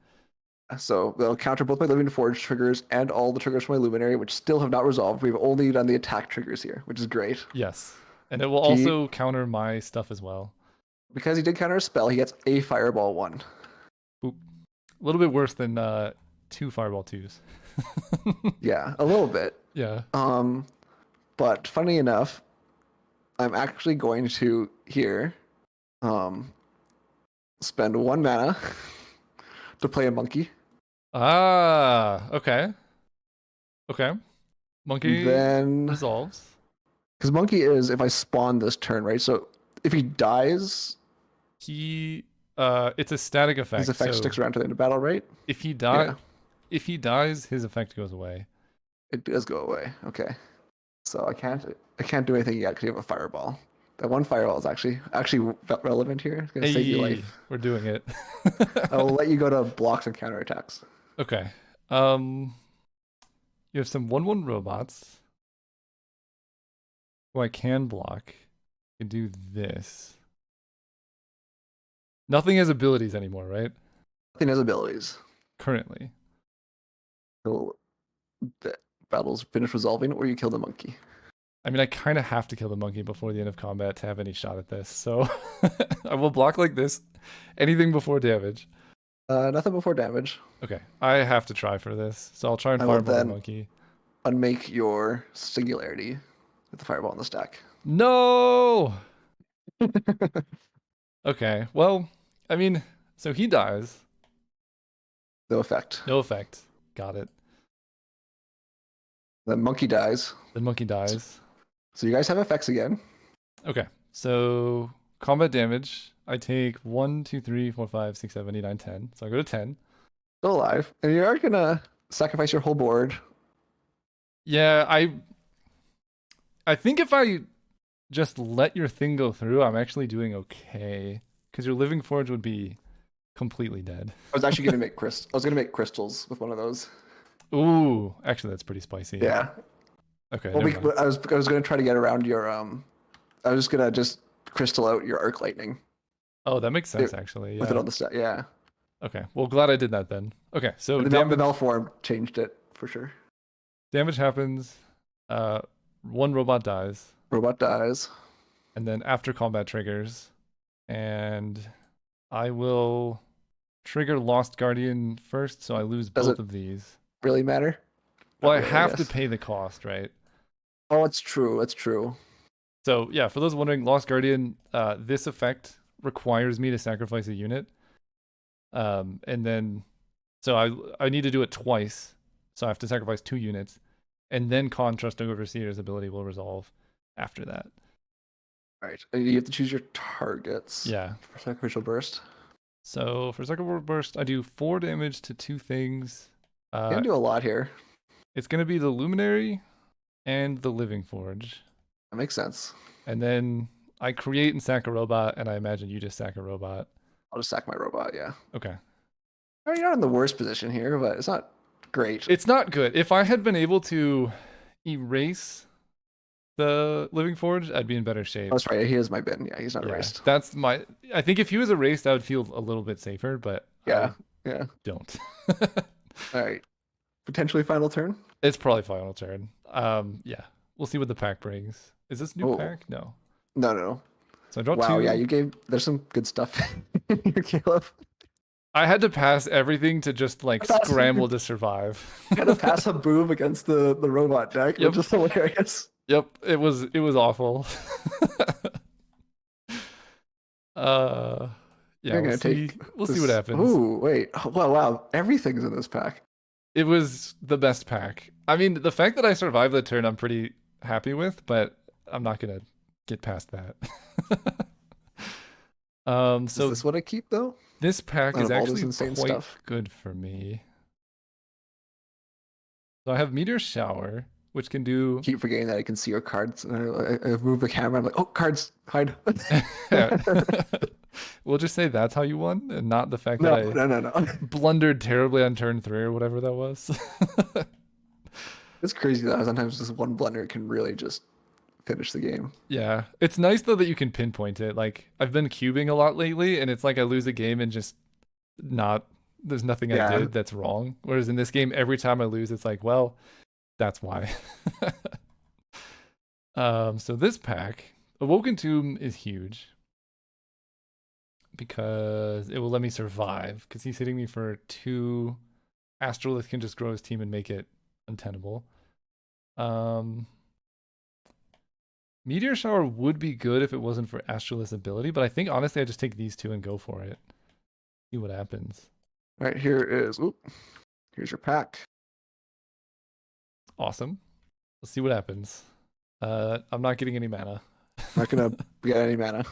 So they'll counter both my Living Forge triggers and all the triggers from my Luminary, which still have not resolved. We've only done the attack triggers here, which is great. yes. And it will He, also counter my stuff as well. because he did counter a spell, he gets a Fireball 1. Boop. A little bit worse than 2 fireball 2s. Yeah, a little bit. Yeah. But funny enough, I'm actually going to here um, spend 1 mana to play a monkey. Ah, okay. Okay. Monkey Then, resolves. because monkey is if I spawn this turn, right? So if he dies, He it's a static his effect. effect So sticks around to the end of battle, right? if he Yeah, dies, his effect goes away. it does go away. Okay. So I can't do anything yet because you have a fireball. That one fireball is actually relevant here. It's gonna save you Hey, life. we're doing it. I will let you go to blocks and counterattacks. Okay. You have some 1/1 robots who I can block. I can do this. Nothing has abilities anymore, right? Nothing has abilities. Currently. Till the battle's finished resolving, or you kill the monkey. I mean, I kind of have to kill the monkey before the end of combat to have any shot at this. So I will block like this. Anything before damage. Nothing before damage. Okay. I have to try for this. So I'll try and I will fireball the then monkey. unmake your singularity with the fireball in the stack. No! Okay. Well, I mean, so he dies. No effect. No effect. Got it. The monkey dies. The monkey dies. So you guys have effects again. Okay. So combat damage. I take 1, 2, 3, 4, 5, 6, 7, 8, 9, 10. So I go to 10. Still alive. And you are gonna sacrifice your whole board. Yeah, I think if I just let your thing go through, I'm actually doing okay. Because your living forge would be completely dead. I was actually gonna make I was gonna make crystals with one of those. Ooh, actually that's pretty spicy. Yeah. Okay, Well, never mind. I was gonna try to get around your I was gonna just crystal out your arc lightning Oh, that makes sense actually. with it Yeah. on the set. Yeah. Okay. Well, glad I did that then. Okay, so And the Malform changed it for sure. damage happens. Uh, one robot dies, Robot dies. and then after combat triggers, and I will trigger Lost Guardian first, so I lose Does both it of these. really matter? Well, Not I really, I have to guess. pay the cost, right? Oh, it's true. It's true. So yeah, for those wondering, Lost Guardian, this effect requires me to sacrifice a unit. And then so I need to do it twice. So I have to sacrifice 2 units. And then Contrast Overseer's ability will resolve after that. All right. And you have to choose your targets Yeah. for sacrificial burst. So for Second World Burst, I do 4 damage to 2 things. You can do a lot here. It's gonna be the Luminary and the Living Forge. That makes sense. And then I create and sack a robot, and I imagine you just sack a robot. I'll just sack my robot. Yeah. Okay. I mean, you're not in the worst position here, but it's not great. It's not good. If I had been able to erase the Living Forge, I'd be in better shape. That's right. He is my bin. Yeah, he's not Yeah, erased. that's my. I think if he was erased, I would feel a little bit safer, but Yeah. I Yeah. don't. All right. Potentially final turn. It's probably final turn. Yeah, we'll see what the pack brings. Is this new Oh. pack? No. No, no, no. So I draw Wow. 2. Yeah, there's some good stuff in your Caleb. I had to pass everything to just like Pass- scramble to survive. Had to pass a boom against the robot deck, Yep. which is hilarious. Yep, it was awful. Yeah, You're we'll gonna see. take We'll see what happens. Oh, wait. Oh, wow. Everything's in this pack. It was the best pack. I mean, the fact that I survived the turn, I'm pretty happy with, but I'm not gonna get past that. So Is this what I keep though? this pack Out is of all this actually insane quite stuff. good for me. So I have Meteor Shower, which can do. Keep forgetting that I can see your cards. And I move the camera. I'm like, oh, cards, hide. We'll just say that's how you won, and not the fact No, that I no. blundered terribly on turn 3 or whatever that was. It's crazy that sometimes this one blunder can really just finish the game. Yeah, it's nice though that you can pinpoint it. Like I've been cubing a lot lately, and it's like I lose a game and just not. There's nothing I Yeah. did that's wrong. Whereas in this game, every time I lose, it's like, well, that's why. So this pack, Awoken Tomb, is huge because it will let me survive. Because he's hitting me for 2. Astrolith can just grow his team and make it untenable. Meteor Shower would be good if it wasn't for Astrolith's ability, but I think honestly I just take these 2 and go for it. See what happens. All right, here's your pack. Awesome. Let's see what happens. I'm not getting any mana. Not gonna get any mana.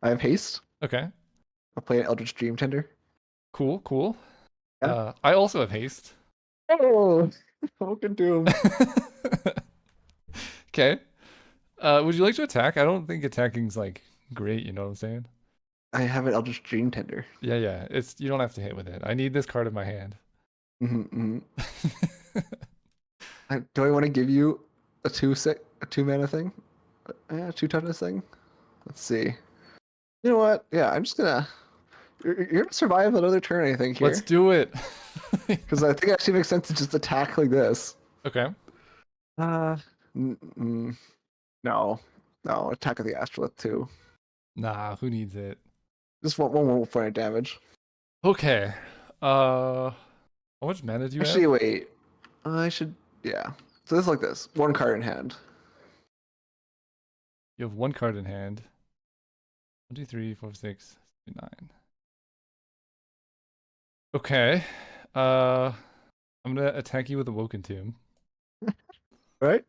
I have haste. Okay. I'll play an Eldritch Dream Tender. Cool. Yeah. I also have haste. Oh, Awoken Doom. Okay. Would you like to attack? I don't think attacking's like great. You know what I'm saying? I have an Eldritch Dream Tender. Yeah, yeah. It's you don't have to hit with it. I need this card in my hand. Mm-hmm. Do I want to give you a 2 mana thing? Two toughness thing? Let's see. You know what? Yeah, I'm just gonna. You're gonna survive another turn, I think, Let's here. do it. Because I think it actually makes sense to just attack like this. Okay. Uh, mm, no, no, attack of the Astrolith too. Nah, who needs it? Just one more point of damage. Okay. How much mana do you have? Actually, wait. I should. Yeah. So this is like this. One card in hand. You have one card in hand. 1, 2, 3, 4, 6, 9. Okay. I'm gonna attack you with Awoken Tomb. Right?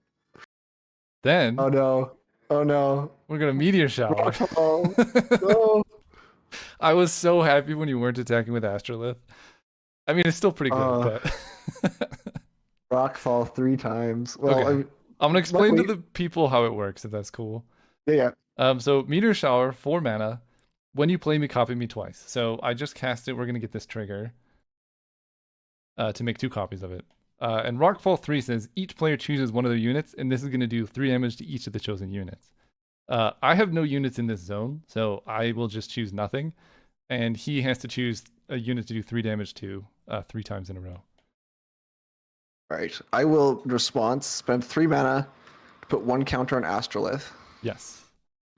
Then Oh no. Oh no. we're gonna Meteor Shower. Rockfall. No. I was so happy when you weren't attacking with Astrolith. I mean, it's still pretty good, Uh, but Rockfall 3 times. Well, okay. I'm gonna explain to luckily, the people how it works, if that's cool. yeah. So Meteor Shower, 4 mana. When you play me, copy me twice. So I just cast it. We're gonna get this trigger to make 2 copies of it. And Rockfall 3 says each player chooses one of their units, and this is gonna do 3 damage to each of the chosen units. I have no units in this zone, so I will just choose nothing, and he has to choose a unit to do 3 damage to 3 times in a row. Right. I will response, spend 3 mana to put 1 counter on Astrolith. Yes.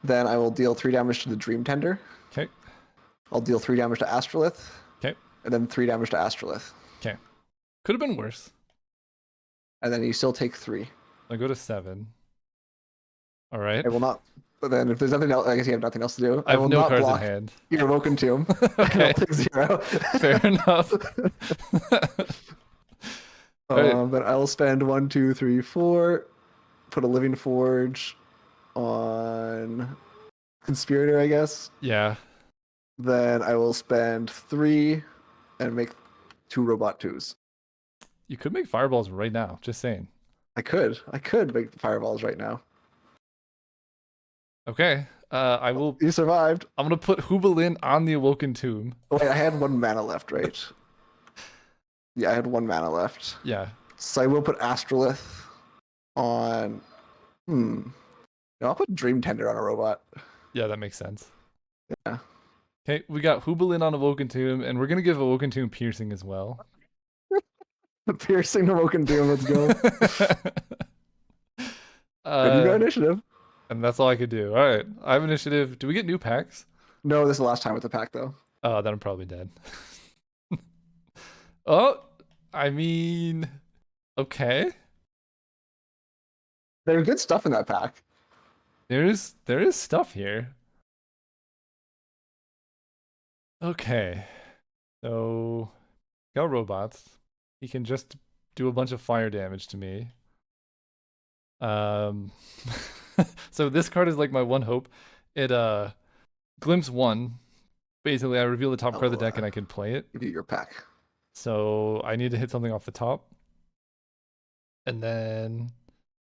Then I will deal 3 damage to the Dream Tender. Okay. I'll deal 3 damage to Astrolith. Okay. And then 3 damage to Astrolith. Okay. Could have been worse. And then you still take 3. I go to 7. All right. I will not. But then if there's nothing else, I guess you have nothing else to do. I I have will no not cards in block hand. your Woken Tomb. Okay. I'll take 0. Fair enough. Alright. Then I will spend 1, 2, 3, 4. Put a Living Forge on Conspirator, I guess. Yeah. Then I will spend 3 and make 2 Robot 2s. You could make fireballs right now. Just saying. I could make fireballs right now. Okay. I will. You survived. I'm gonna put Hubalin on the Awoken Tomb. Oh, wait, I had 1 mana left, right? Yeah, I had 1 mana left. Yeah. So I will put Astrolith on. No, I'll put Dream Tender on a robot. Yeah, that makes sense. Yeah. Okay, we got Hubalin on Awoken Tomb, and we're gonna give Awoken Tomb piercing as well. Piercing the Woken Doom, let's go. Good, you got uh, initiative. and that's all I could do. All right, I have initiative. Do we get new packs? No, this is the last time with the pack, though. Oh, then I'm probably dead. Oh, I mean, okay. There's good stuff in that pack. There is stuff here. Okay, so got robots. He can just do a bunch of fire damage to me. So this card is like my one hope. It glimpse 1. Basically, I reveal the top card of the deck and I can play it. Give you your pack. So I need to hit something off the top. And then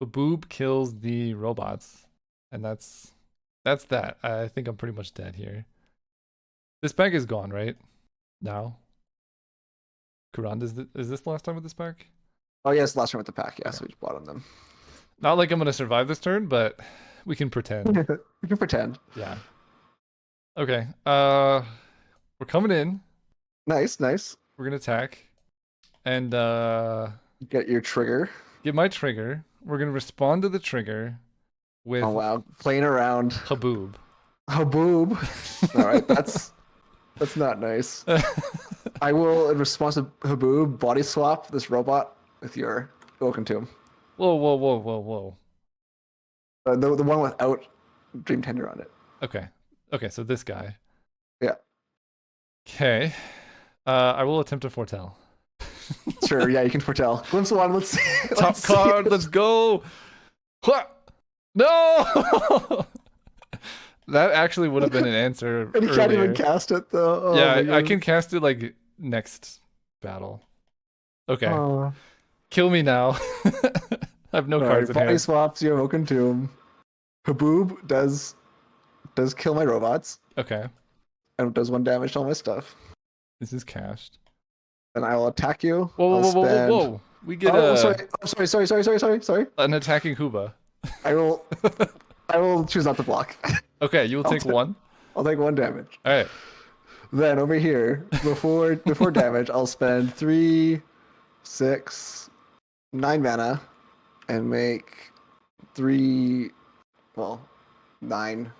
Baboob kills the robots. And that's that. I think I'm pretty much dead here. This pack is gone, right? Now. Kurand, is this the last time with this pack? Oh, yes, last time with the pack. Yes, Okay. we just bought on them. Not like I'm gonna survive this turn, but we can pretend. You can pretend. Yeah. Okay. We're coming in. Nice, nice. We're gonna attack. And Get your trigger. get my trigger. We're gonna respond to the trigger with Oh, wow. Playing around. Haboob. Haboob. All right, that's not nice. I will, in response to Haboob, body swap this robot with your Woken Tomb. Whoa, whoa, whoa, whoa, whoa. The one without Dream Tender on it. Okay. Okay, so this guy. Yeah. Okay. I will attempt to foretell. Sure, yeah, you can foretell. Glimpse 1, let's see. Top Let's see. card, let's go. What? No! That actually would have been an answer. And you can't earlier. even cast it, though. Oh, Yeah, my I God. can cast it like next battle. Okay. Oh. Kill me now. I have no All cards right, in body hand. swaps your Awoken Tomb. Haboob does kill my robots Okay, and does 1 damage to all my stuff. this is cast. Then I will attack you. Whoa, whoa, I'll whoa, whoa, whoa, spend. whoa! We get Oh, sorry. I'm sorry. Sorry. Sorry. Sorry. Sorry. Sorry. an attacking Huba. I will. I will choose not to block. Okay, you will I'll, take t- one. I'll take 1 damage. All right. Then over here, before damage, I'll spend 3, 6, 9 mana and make 3. Well, 9.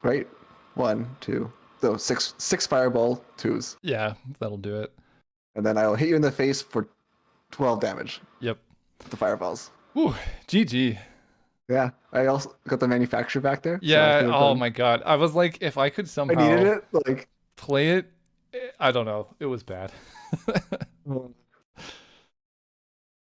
Right? 1, 2. So six fireball twos, Yeah, that'll do it. and then I will hit you in the face for 12 damage. Yep. With the fireballs. Whew, GG. Yeah, I also got the manufacturer back there, so I Yeah, could have oh done. my God. I was like, if I could I needed somehow it. Like, play it, I don't know. It was bad. oh,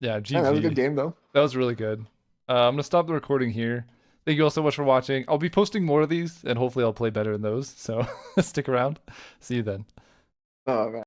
Yeah, man, that was a good GG. game though. That was really good. I'm gonna stop the recording here. Thank you all so much for watching. I'll be posting more of these, and hopefully I'll play better in those. So stick around. See you then. Oh man.